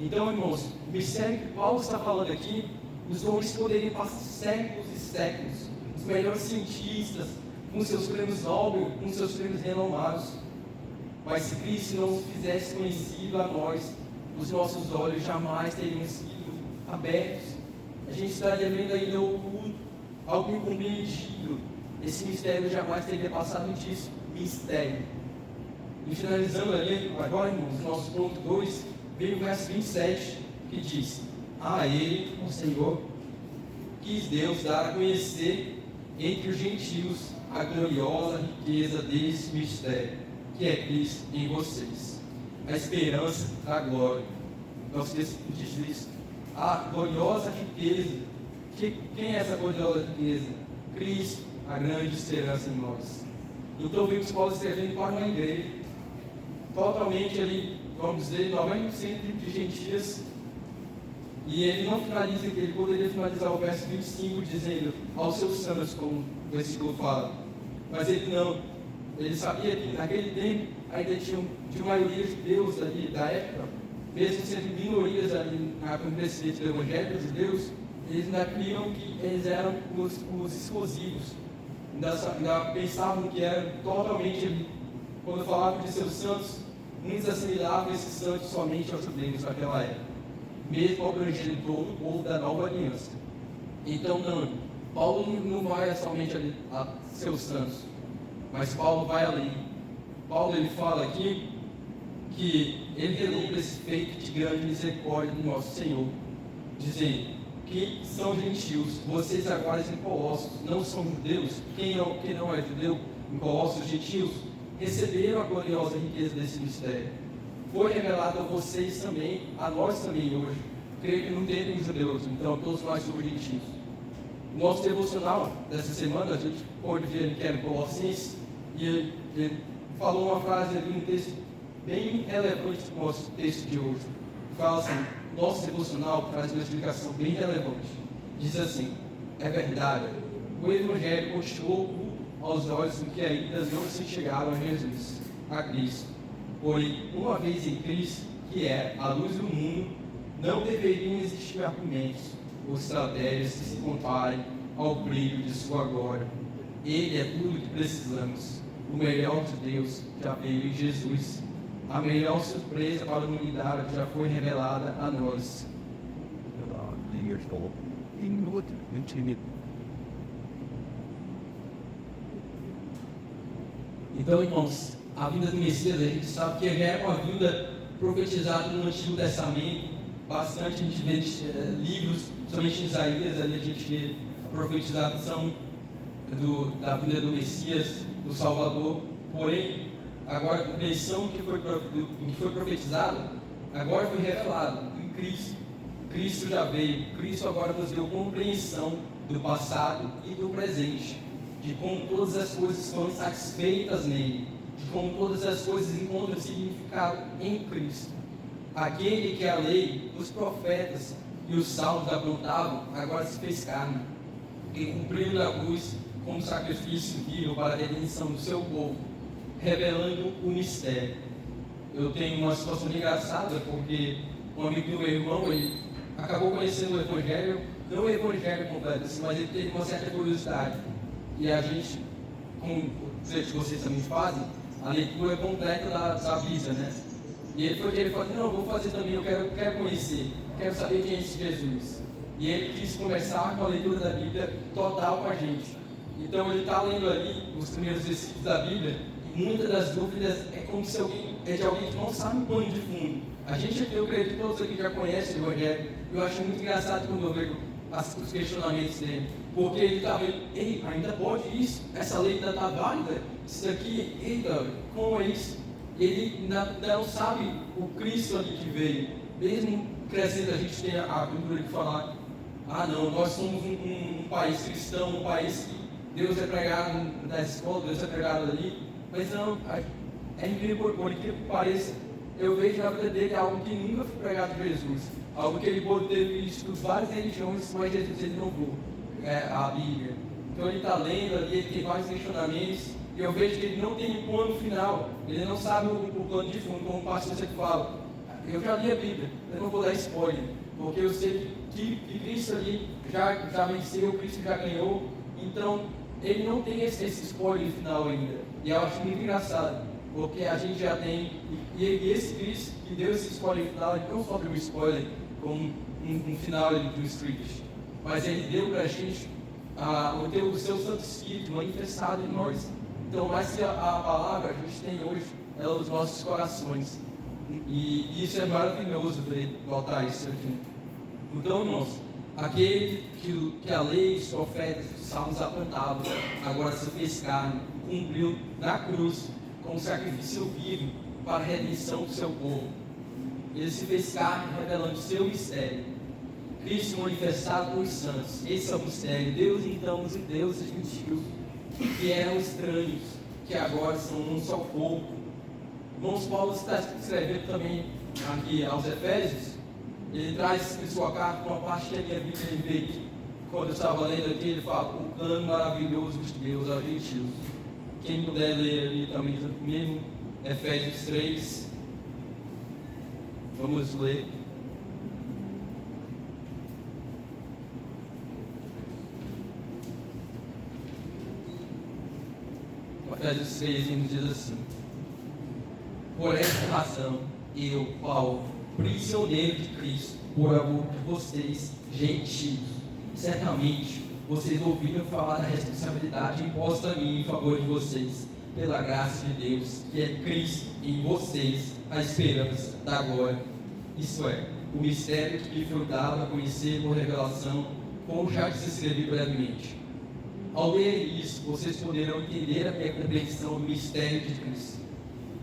Então, irmãos, o mistério que Paulo está falando aqui, os homens poderiam passar séculos e séculos, os melhores cientistas, com seus prêmios Nobel, com seus prêmios renomados. Mas se Cristo não nos fizesse conhecido a nós, os nossos olhos jamais teriam sido abertos. A gente estaria vendo ainda oculto, algo incompreendido. Esse mistério jamais teria passado disso. Mistério. E finalizando ali, agora, irmãos, nosso ponto 2, veio o verso 27, que diz: a ele, o Senhor, quis Deus dar a conhecer entre os gentios a gloriosa riqueza desse mistério, que é Cristo em vocês. a esperança da glória. Nosso texto diz a gloriosa riqueza. Quem é essa gloriosa riqueza? Cristo, a grande esperança em nós. Então vimos Paulo escrevendo para uma igreja, totalmente ali, vamos dizer, 90% de gentios. E ele não finaliza aqui, ele poderia finalizar o verso 25 dizendo aos seus santos, como o versículo fala. Mas ele não. Ele sabia que naquele tempo ainda tinha maioria de judeus ali da época, mesmo sendo minorias ali na acontecimento do Evangelho de Deus, eles ainda criam que eles eram os exclusivos. Ainda pensavam que eram totalmente ali. Quando falavam de seus santos, muitos assimilavam esses santos somente aos judeus naquela época, mesmo abrangendo todo o povo da nova aliança. Então, não, Paulo não vai somente ali a seus santos, mas Paulo vai além. Paulo ele fala aqui que ele relembra esse feito de grande misericórdia do nosso Senhor, dizendo que são gentios, vocês agora em Colossos não são judeus, quem não é judeu em Colossos, gentios, receberam a gloriosa riqueza desse mistério. Foi revelado a vocês também, a nós também hoje. Creio que não tem judeus, então todos nós somos gentios. O nosso devocional dessa semana, a gente pode ver que era em Colossenses, e ele falou uma frase ali, um texto bem relevante para o nosso texto de hoje. Fala assim, nosso devocional traz uma explicação bem relevante. Diz assim, é verdade, o Evangelho continuou oculto aos olhos do que ainda não se chegaram a Jesus, a Cristo. Porém, uma vez em Cristo, que é a luz do mundo, não deveriam existir argumentos ou estratégias que se comparem ao brilho de sua glória. Ele é tudo o que precisamos. O melhor de Deus já veio em Jesus. A melhor surpresa para a humanidade já foi revelada a nós. Então, irmãos, a vinda do Messias, a gente sabe que já é uma vinda profetizada no Antigo Testamento. Bastante a gente vê livros, somente em Isaías, ali a gente vê a profetização da vinda do Messias, do Salvador. Porém, agora a compreensão do que foi profetizado, agora foi revelado em Cristo. Cristo já veio, Cristo agora nos deu compreensão do passado e do presente, de como todas as coisas estão satisfeitas nele, de como todas as coisas encontram significado em Cristo. Aquele que a lei, os profetas e os salmos apontavam, agora se fez carne, e cumpriu na cruz como sacrifício vivo para a redenção do seu povo, revelando o mistério. Eu tenho uma situação engraçada, porque um amigo do meu irmão, ele acabou conhecendo o Evangelho, não o Evangelho completo, mas ele teve uma certa curiosidade. E a gente, como vocês também fazem, a leitura completa da Bíblia, né? E ele falou, não, vou fazer também, eu quero conhecer, quero saber quem é esse Jesus. E ele quis conversar com a leitura da Bíblia total com a gente. Então ele está lendo ali os primeiros versículos da Bíblia, e muitas das dúvidas é como se é de alguém que não sabe o pano de fundo. A gente, eu creio que todos aqui já conhecem o Evangelho. Eu acho muito engraçado quando eu vejo os questionamentos dele. Porque ele está vendo, ei, ainda pode isso? Essa lei ainda está válida? Isso daqui, eita, como é isso? Ele ainda não sabe o Cristo ali que veio. Mesmo crescendo, a gente tem a cultura de falar, não, nós somos um país cristão, um país que Deus é pregado na escola, Deus é pregado ali. Mas não, é incrível, por incrível que pareça, eu vejo na vida dele algo que nunca foi pregado por Jesus. Algo que ele pode ter visto várias religiões, mas Jesus ele não viu, a Bíblia. Então ele está lendo ali, ele tem vários questionamentos, e eu vejo que ele não tem um plano final, ele não sabe o plano de fundo, como o pastor sempre fala. Eu já li a Bíblia, eu não vou dar spoiler, porque eu sei que Cristo ali já venceu, Cristo já ganhou, então ele não tem esse spoiler final ainda. E eu acho muito engraçado, porque a gente já tem, e esse Cristo que deu esse spoiler final, ele não só deu um spoiler como um final do script, mas ele deu para a gente o seu Santo Espírito manifestado em nós. Então, mais que a palavra, a gente tem hoje ela nos nossos corações. E isso é maravilhoso ver voltar isso aqui. Então, irmãos, aquele que a lei, os profetas, os salmos apontavam, agora se fez carne, cumpriu na cruz, como sacrifício vivo para a redenção do seu povo. Ele se fez carne, revelando seu mistério. Cristo manifestado nos santos. Esse é o mistério. Deus, então, os deuses gentios, que eram estranhos, que agora são um só povo. Irmãos, Paulo está escrevendo também aqui aos Efésios. Ele traz em sua carta uma parte que a minha Bíblia veio. Quando eu estava lendo aqui, ele fala: o plano maravilhoso de Deus aos gentios. Quem puder ler ali também comigo, Efésios 3. Vamos ler. Efésios 3 nos diz assim: por esta razão, eu, Paulo, prisioneiro de Cristo, por amor de vocês, gentios, certamente vocês ouviram falar da responsabilidade imposta a mim em favor de vocês, pela graça de Deus, que é Cristo em vocês, a esperança da glória. Isso é, o mistério que lhe foi dado a conhecer por revelação, como já te escrevi brevemente. Ao ler isso, vocês poderão entender a minha compreensão do mistério de Cristo.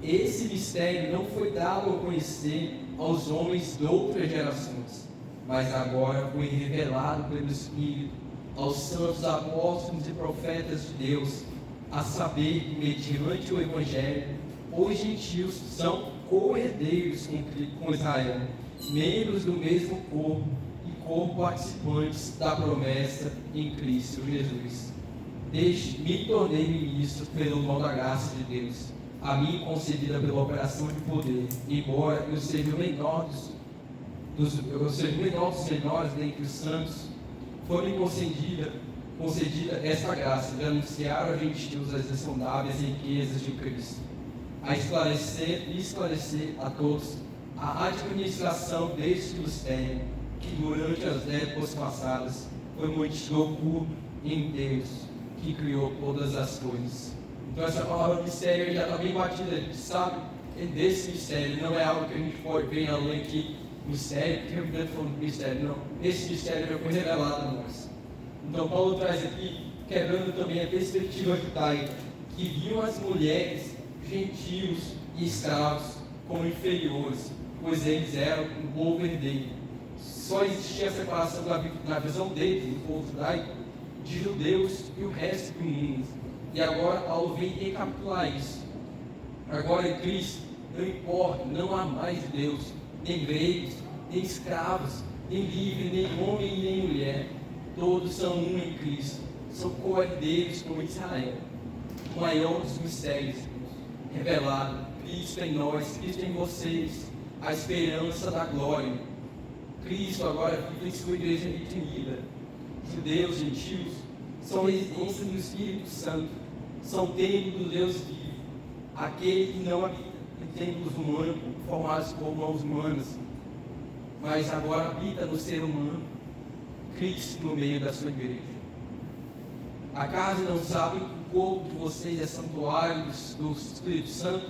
Esse mistério não foi dado a conhecer aos homens de outras gerações, mas agora foi revelado pelo Espírito aos santos apóstolos e profetas de Deus, a saber que, mediante o Evangelho, os gentios são co-herdeiros com Israel, membros do mesmo corpo e co-participantes da promessa em Cristo Jesus. Me tornei ministro pelo dom da graça de Deus, a mim concedida pela operação de poder, embora eu seja o menor dos menores dentre os santos, foi-me concedida esta graça de anunciar aos gentios as insondáveis riquezas de Cristo, a esclarecer a todos a administração deste mistério, que durante as épocas passadas foi muito oculto em Deus, que criou todas as coisas. Então essa palavra mistério já está bem batida, a gente sabe que desse mistério não é algo que a gente pode ver além que mistério, que eu falando de mistério, não. Esse mistério já foi revelado a nós. Então Paulo traz aqui, quebrando também a perspectiva judaica, que viam as mulheres, gentios e escravos como inferiores, pois eles eram um povo herdeiro. Só existia a separação na visão deles, do povo judaico, de judeus e o resto do mundo. E agora Paulo vem recapitular isso. Agora em Cristo, não importa, não há mais Deus, nem gregos, nem escravos, nem livre, nem homem, nem mulher. Todos são um em Cristo, são co-herdeiros com Israel. O maior dos mistérios revelado, Cristo em nós, Cristo em vocês, a esperança da glória. Cristo agora vive em sua igreja redimida. Judeus, gentios, são residências do Espírito Santo, são templos do Deus vivo, aquele que não habita em templos humanos, formados por mãos humanas, mas agora habita no ser humano, Cristo no meio da sua igreja. Acaso não sabem que o corpo de vocês é santuário do Espírito Santo,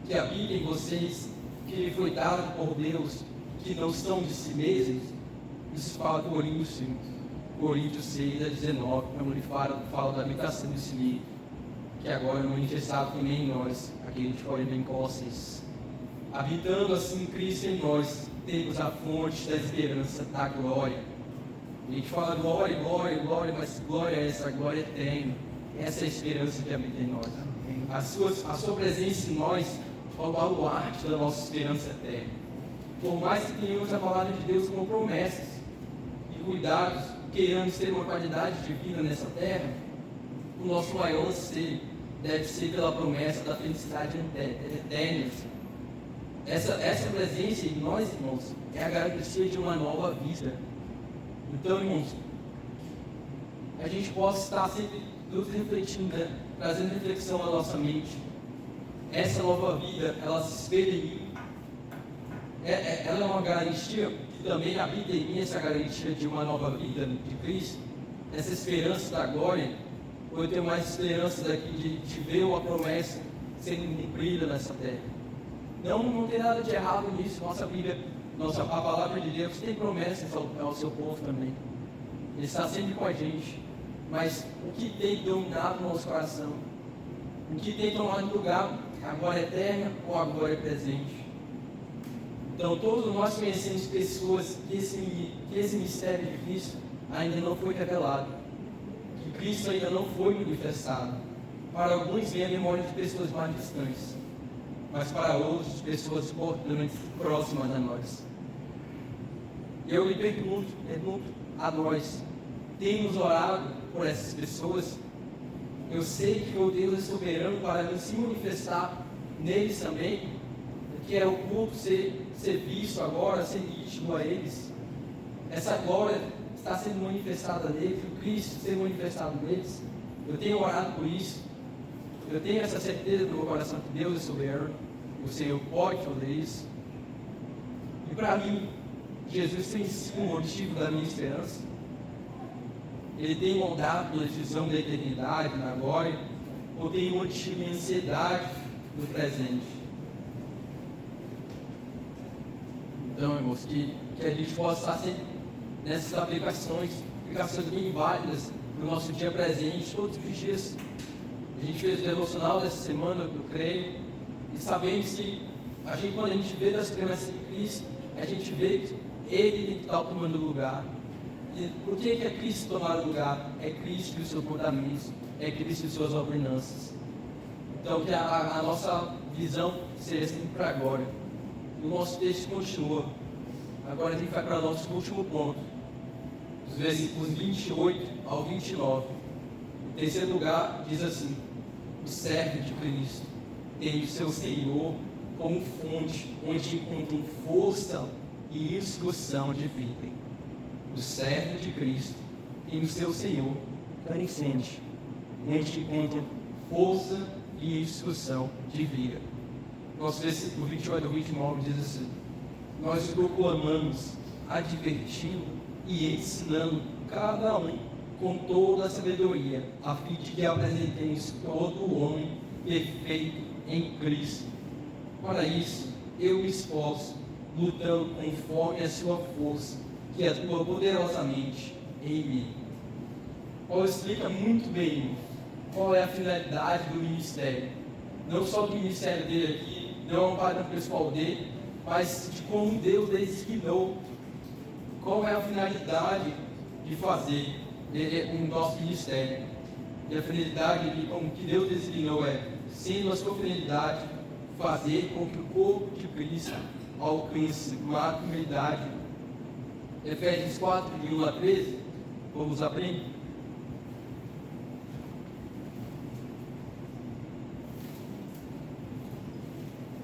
que habita em vocês, que lhe foi dado por Deus, que não são de si mesmos? Isso fala Coríntios 6 a 19, quando ele fala da habitação do Espírito, que agora é manifestado também em nós, aquele que pode ver em Colossenses. Habitando assim Cristo em nós, temos a fonte da esperança da glória. A gente fala glória, glória, glória, mas glória é essa, glória eterna. Essa é a esperança que habita em nós. A sua presença em nós é o baluarte da nossa esperança eterna. Por mais que tenhamos a palavra de Deus como promessas e cuidados, queiramos ter uma qualidade de vida nessa terra, o nosso maior anseio deve ser pela promessa da felicidade eterna. Essa presença em nós, irmãos, é a garantia de uma nova vida. Então, irmãos, a gente possa estar sempre nos refletindo, né? Trazendo reflexão à nossa mente. Essa nova vida, ela se espelha em mim. Ela é uma garantia que também habita em mim, essa garantia de uma nova vida de Cristo, essa esperança da glória. Eu tenho mais esperança daqui de ver uma promessa sendo cumprida nessa terra. Não tem nada de errado nisso. Nossa Bíblia, a palavra de Deus tem promessas ao seu povo também. Ele está sempre com a gente. Mas o que tem dominado o nosso coração? O que tem tomado lugar a glória eterna ou a glória presente. Então, todos nós conhecemos pessoas que esse mistério de Cristo ainda não foi revelado, que Cristo ainda não foi manifestado. Para alguns vem a memória de pessoas mais distantes, mas para outros, pessoas importantes, próximas a nós. Eu lhe pergunto a nós, temos orado por essas pessoas? Eu sei que o Deus é soberano para se manifestar neles também, que é o culto ser visto agora, ser nítido a eles. Essa glória está sendo manifestada neles, o Cristo ser manifestado neles. Eu tenho orado por isso. Eu tenho essa certeza no meu coração que Deus é soberano, o Senhor pode fazer isso. E para mim, Jesus tem sido o motivo da minha esperança. Ele tem moldado a visão da eternidade, na glória, ou tem motivo de ansiedade no presente. Então, irmãos, que a gente possa estar sempre nessas aplicações bem válidas para o nosso dia presente, todos os dias. A gente fez o devocional dessa semana, eu creio, e sabemos que quando a gente vê das promessas de Cristo, a gente vê que Ele está tomando lugar. E por que é Cristo tomar lugar? É Cristo e os seus mandamentos, é Cristo e suas ordenanças. Então, que a nossa visão seja sempre para agora. O nosso texto continua. Agora a gente vai para o nosso último ponto, os versículos 28 ao 29. Em terceiro lugar, diz assim: o servo de Cristo tem o seu Senhor como fonte, onde encontram força e instrução de vida. O servo de Cristo tem o seu Senhor crescente, onde encontram força e instrução de vida. Nosso versículo 28 ao 29 diz assim: nós proclamamos, advertindo e ensinando cada um com toda a sabedoria, a fim de que apresentemos todo homem perfeito em Cristo. Para isso, eu me esforço, lutando conforme a sua força, que atua poderosamente em mim. Paulo explica muito bem qual é a finalidade do ministério. Não só do ministério dele aqui, não é um padrão pessoal dele, mas de como Deus designou. Qual é a finalidade de fazer o nosso ministério? E a finalidade de como que Deus designou sendo a sua finalidade, fazer com que o corpo de Cristo alcance maturidade. Efésios 4, de 1 a 13, vamos aprender.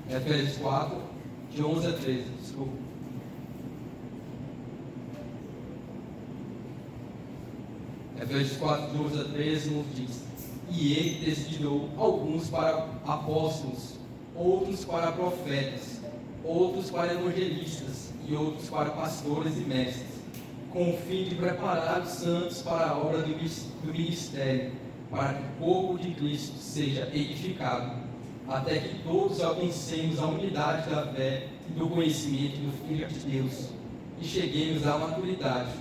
Efésios 4, de 11 a 13, desculpa. Efésios 4, de 11 a 13, nos diz: e ele designou alguns para apóstolos, outros para profetas, outros para evangelistas e outros para pastores e mestres, com o fim de preparar os santos para a obra do ministério, para que o corpo de Cristo seja edificado, até que todos alcancemos a unidade da fé e do conhecimento do Filho de Deus, e cheguemos à maturidade,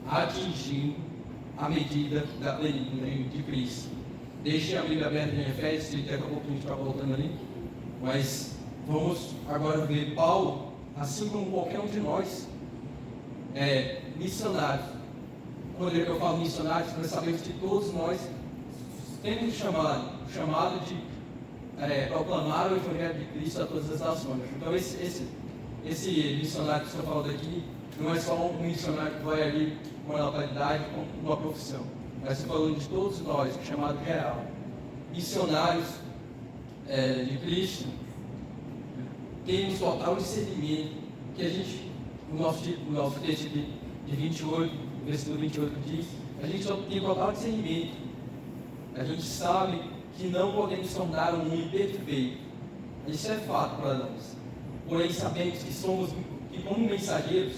atingindo a medida da plenitude de Cristo. Deixe a Bíblia aberta em Efésios, que daqui a pouco a gente está voltando ali, mas vamos agora ver Paulo, assim como qualquer um de nós, missionário. Quando eu falo missionários, nós sabemos que todos nós temos chamado de proclamar o Evangelho de Cristo a todas as nações. Então esse missionário que o senhor falou daqui, não é só um missionário que vai ali com uma localidade, com uma profissão. Mas estou falando de todos nós, chamado geral. Missionários de Cristo, temos total discernimento, que a gente, o nosso texto de 28, versículo 28 diz, a gente só tem total discernimento. A gente sabe que não podemos tornar um homem perfeito. Isso é fato para nós. Porém, sabemos que como mensageiros,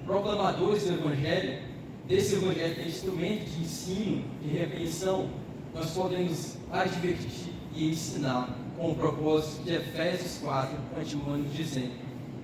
proclamadores do Evangelho, desse Evangelho que é instrumento de ensino, de repreensão, nós podemos advertir e ensinar com o propósito de Efésios 4, continuando dizendo.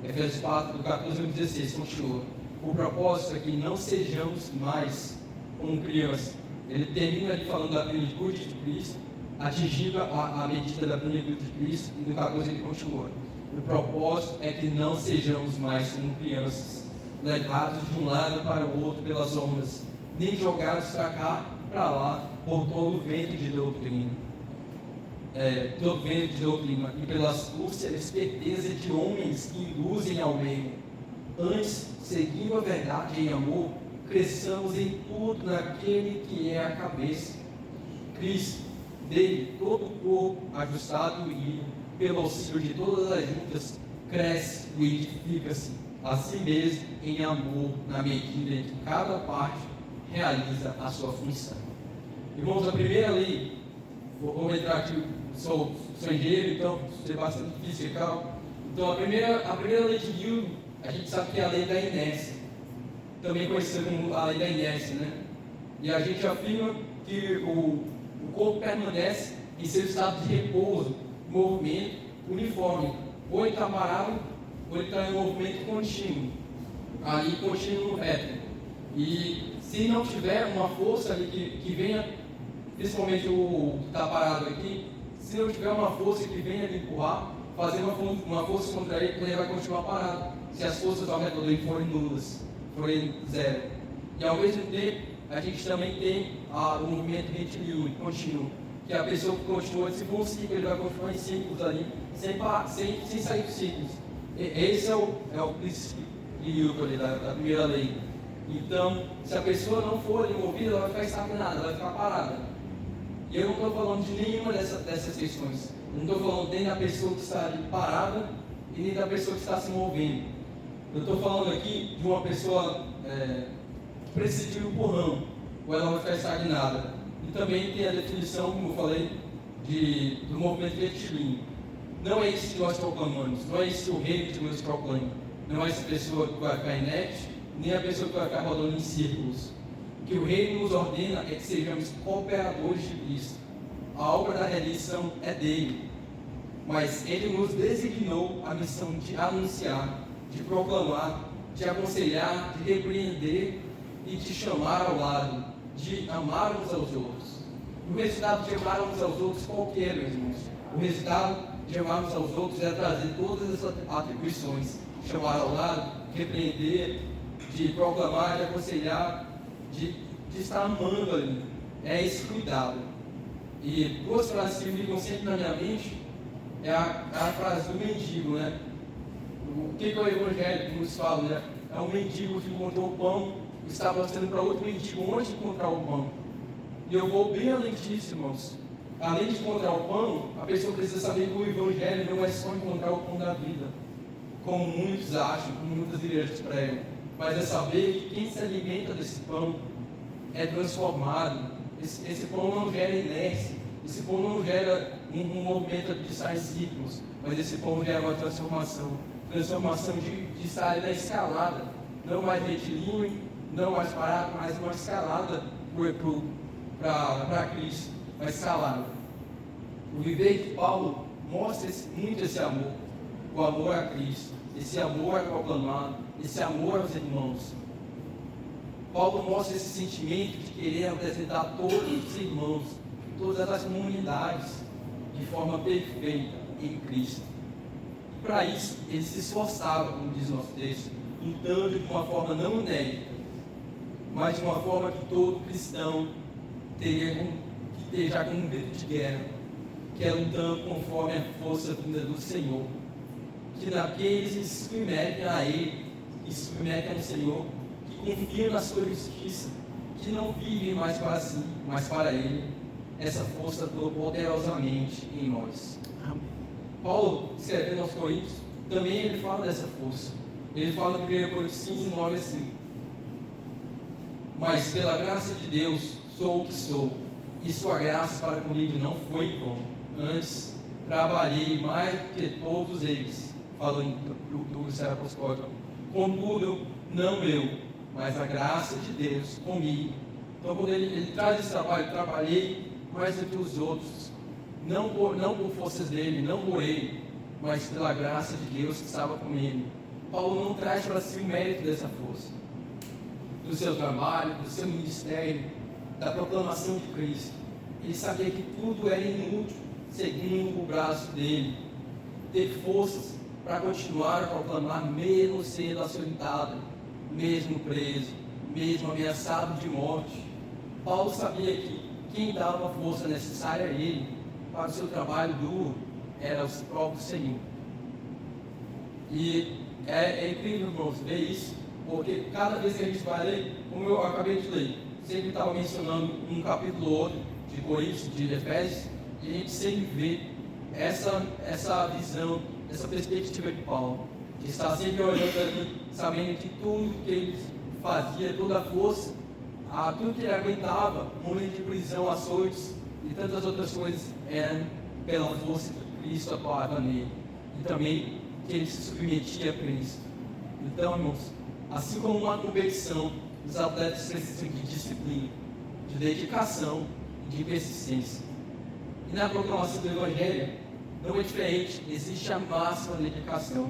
Efésios 4, do 14 ao 16, continua. O propósito é que não sejamos mais como crianças. Ele termina ali falando da plenitude de Cristo, atingindo a medida da plenitude de Cristo. E no 14 ele continua: o propósito é que não sejamos mais como crianças, levados de um lado para o outro pelas ondas, nem jogados para cá, para lá, por todo vento de doutrina. E pela astúcia e esperteza de homens que induzem ao erro. Antes, seguindo a verdade em amor, cresçamos em tudo naquele que é a cabeça, Cristo. Dele, todo o corpo, ajustado e unido, pelo auxílio de todas as juntas, cresce e edifica-se a si mesmo em amor, na medida em que cada parte realiza a sua função. Irmãos, a primeira lei, vou entrar aqui, sou engenheiro, então sei bastante física e tal. Então a primeira lei de Newton, a gente sabe que é a lei da inércia, também conhecida como a lei da inércia, né? E a gente afirma que o corpo permanece em seu estado de repouso, movimento uniforme, ou ele está parado, ou ele está em movimento contínuo, ali contínuo reto. E se não tiver uma força ali que venha, principalmente o que está parado aqui, se não tiver uma força que venha lhe empurrar, fazer uma força contra ele vai continuar parado, se as forças ao redor dele forem nulas, forem zero. E ao mesmo tempo, a gente também tem o movimento retilíneo, contínuo, que a pessoa que continua, se for um ciclo, ele vai continuar em ciclos ali, sem sair dos ciclos. Esse é o princípio da primeira lei. Então, se a pessoa não for envolvida, ela vai ficar estagnada, ela vai ficar parada. E eu não estou falando de nenhuma dessas questões. Eu não estou falando nem da pessoa que está ali parada e nem da pessoa que está se movendo. Eu estou falando aqui de uma pessoa que precisa de um empurrão, ou ela vai ficar estagnada. E também tem a definição, como eu falei, do movimento retilíneo. Não é isso que nós proclamamos, não é isso que o reino de Deus proclama. Não é essa pessoa que vai ficar inerte, nem a pessoa que vai ficar rodando em círculos. O que o reino nos ordena é que sejamos cooperadores de Cristo. A obra da redenção é dele, mas ele nos designou a missão de anunciar, de proclamar, de aconselhar, de repreender e de chamar ao lado, de amar uns aos outros. O resultado de amar uns aos outros, qual que é, meus irmãos? O resultado de amar uns aos outros é trazer todas essas atribuições: chamar ao lado, repreender, de proclamar, de aconselhar, de estar amando ali. É esse cuidado. E duas frases que ficam sempre na minha mente é a frase do mendigo, né? O que é o evangelho que nos fala, né? É um mendigo que encontrou o pão e está mostrando para outro mendigo onde encontrar o pão. E eu vou bem além disso, irmãos. Além de encontrar o pão, a pessoa precisa saber que o evangelho não é só encontrar o pão da vida, como muitos acham, como muitas igrejas pregam, mas é saber que quem se alimenta desse pão é transformado. Esse pão não gera inércia, esse pão não gera um movimento de estar em ciclos, mas esse pão gera uma transformação de estar ali na escalada, não mais retilíneo, não mais parado, mas uma escalada para Cristo, uma escalada. O viver de Paulo mostra muito esse amor, o amor a Cristo, esse amor a proclamar, esse amor aos irmãos. Paulo mostra esse sentimento de querer apresentar todos os irmãos, todas as comunidades, de forma perfeita em Cristo. E para isso, ele se esforçava, como diz o nosso texto, lutando de uma forma não inédita, mas de uma forma que todo cristão teria que ter já como um grito de guerra, que é lutando conforme a força vinda do Senhor, que naqueles que se submetem a Ele, que se submetem ao Senhor, que confiam na sua justiça, que não vivem mais para si, mas para Ele, essa força atua poderosamente em nós. Amém. Paulo, escrevendo aos Coríntios, também ele fala dessa força. Ele fala no 1 Coríntios 15, 9 assim: mas pela graça de Deus sou o que sou, e sua graça para comigo não foi em vão. Antes, trabalhei mais do que todos eles, falando do ministério apostólico. Contudo, não eu, mas a graça de Deus comigo. Então, quando ele traz esse trabalho, trabalhei mais do que os outros, não por forças dele, não por ele, mas pela graça de Deus que estava com ele. Paulo não traz para si o mérito dessa força, do seu trabalho, do seu ministério, da proclamação de Cristo. Ele sabia que tudo era inútil, seguindo o braço dele. Ter forças para continuar a proclamar, mesmo sendo açoitado, mesmo preso, mesmo ameaçado de morte. Paulo sabia que quem dava a força necessária a ele para o seu trabalho duro era o próprio Senhor. E é incrível, irmãos, ver isso, porque cada vez que a gente vai ler, como eu acabei de ler, sempre estava mencionando um capítulo ou outro de Coríntios, de Efésios, e a gente sempre vê essa visão, essa perspectiva de Paulo, que está sempre olhando ali, sabendo que tudo que ele fazia, toda a força, tudo que ele aguentava, momento de prisão, açoites e tantas outras coisas, eram pela força que Cristo atuava nele. E também que ele se submetia a Cristo. Então, irmãos, assim como uma competição, os atletas precisam de disciplina, de dedicação e de persistência. E na proclamação do Evangelho, não é diferente, existe a máxima dedicação.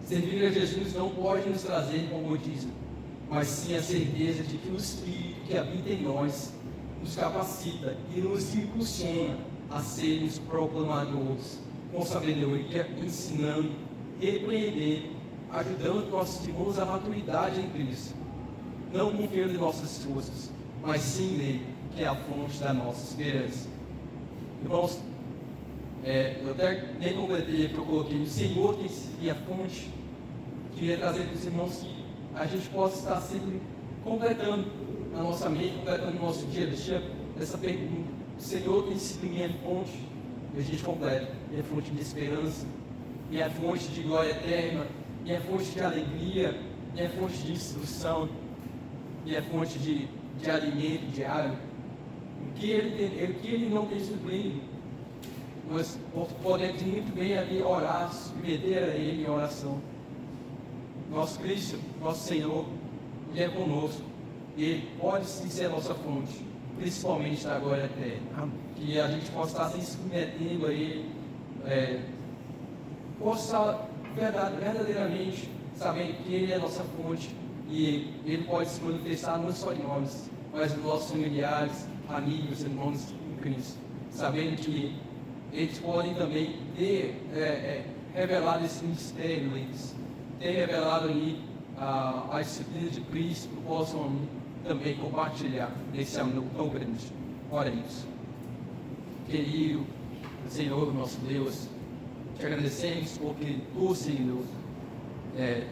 Servir a Jesus não pode nos trazer comodismo, mas sim a certeza de que o Espírito que habita em nós nos capacita e nos impulsiona a sermos proclamadores, com sabedoria, ensinando, repreendendo, ajudando nossos irmãos à maturidade em Cristo, não confiando em nossas forças, mas sim nele, que é a fonte da nossa esperança. Irmãos, eu até nem completei, que eu coloquei, o Senhor tem sido a fonte. Queria trazer para os irmãos que a gente possa estar sempre completando na nossa mente, completando no nosso dia, essa pergunta: o Senhor tem sido minha fonte? E a gente completa: minha fonte de esperança, minha fonte de glória eterna, minha fonte de alegria, minha fonte de instrução, minha fonte de alimento diário. O que ele não tem suprido, nós podemos muito bem ali orar, submeter a Ele em oração. Nosso Cristo, nosso Senhor, Ele é conosco. Ele pode sim ser a nossa fonte, principalmente da glória eterna. Que a gente possa estar se submetendo a Ele, possa estar verdadeiramente sabendo que Ele é a nossa fonte e Ele pode se manifestar não só em nós, mas nos nossos familiares, amigos, irmãos em Cristo, sabendo que eles podem também ter revelado esse mistério, eles ter revelado ali a disciplina de Cristo, que possam também compartilhar nesse amor tão grande. Oremos. Querido Senhor, nosso Deus, te agradecemos porque tu, Senhor, é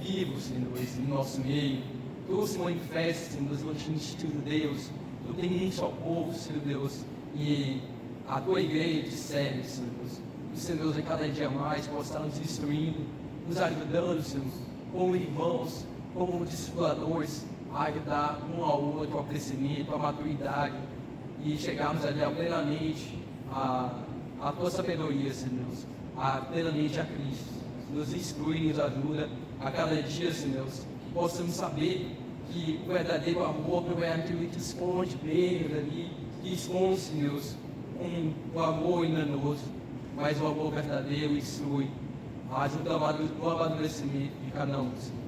vivo, Senhor, em nosso meio. Tu se manifesta, Senhor, no instituto de Deus. Tu tem isso ao povo, Senhor Deus, e a tua igreja te serve, Senhor Deus. E, Senhor Deus, a cada dia mais possa estar nos instruindo, nos ajudando, Senhor, como irmãos, como discipuladores, a ajudar um ao outro ao crescimento, à maturidade, e chegarmos ali plenamente a tua sabedoria, Senhor Deus, plenamente a Cristo. Nos instrui, nos ajuda a cada dia, Senhor Deus, que possamos saber que o verdadeiro amor não é aquilo que esconde bem ali, que esconde, Senhor Deus, o amor enganoso, mas o amor verdadeiro instrui, ajuda no amadurecimento de cada um, Senhor,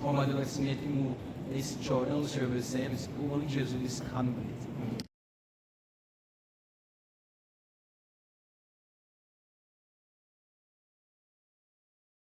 o amadurecimento mútuo. É isso que oramos, Senhor, em nome de Jesus. Amém.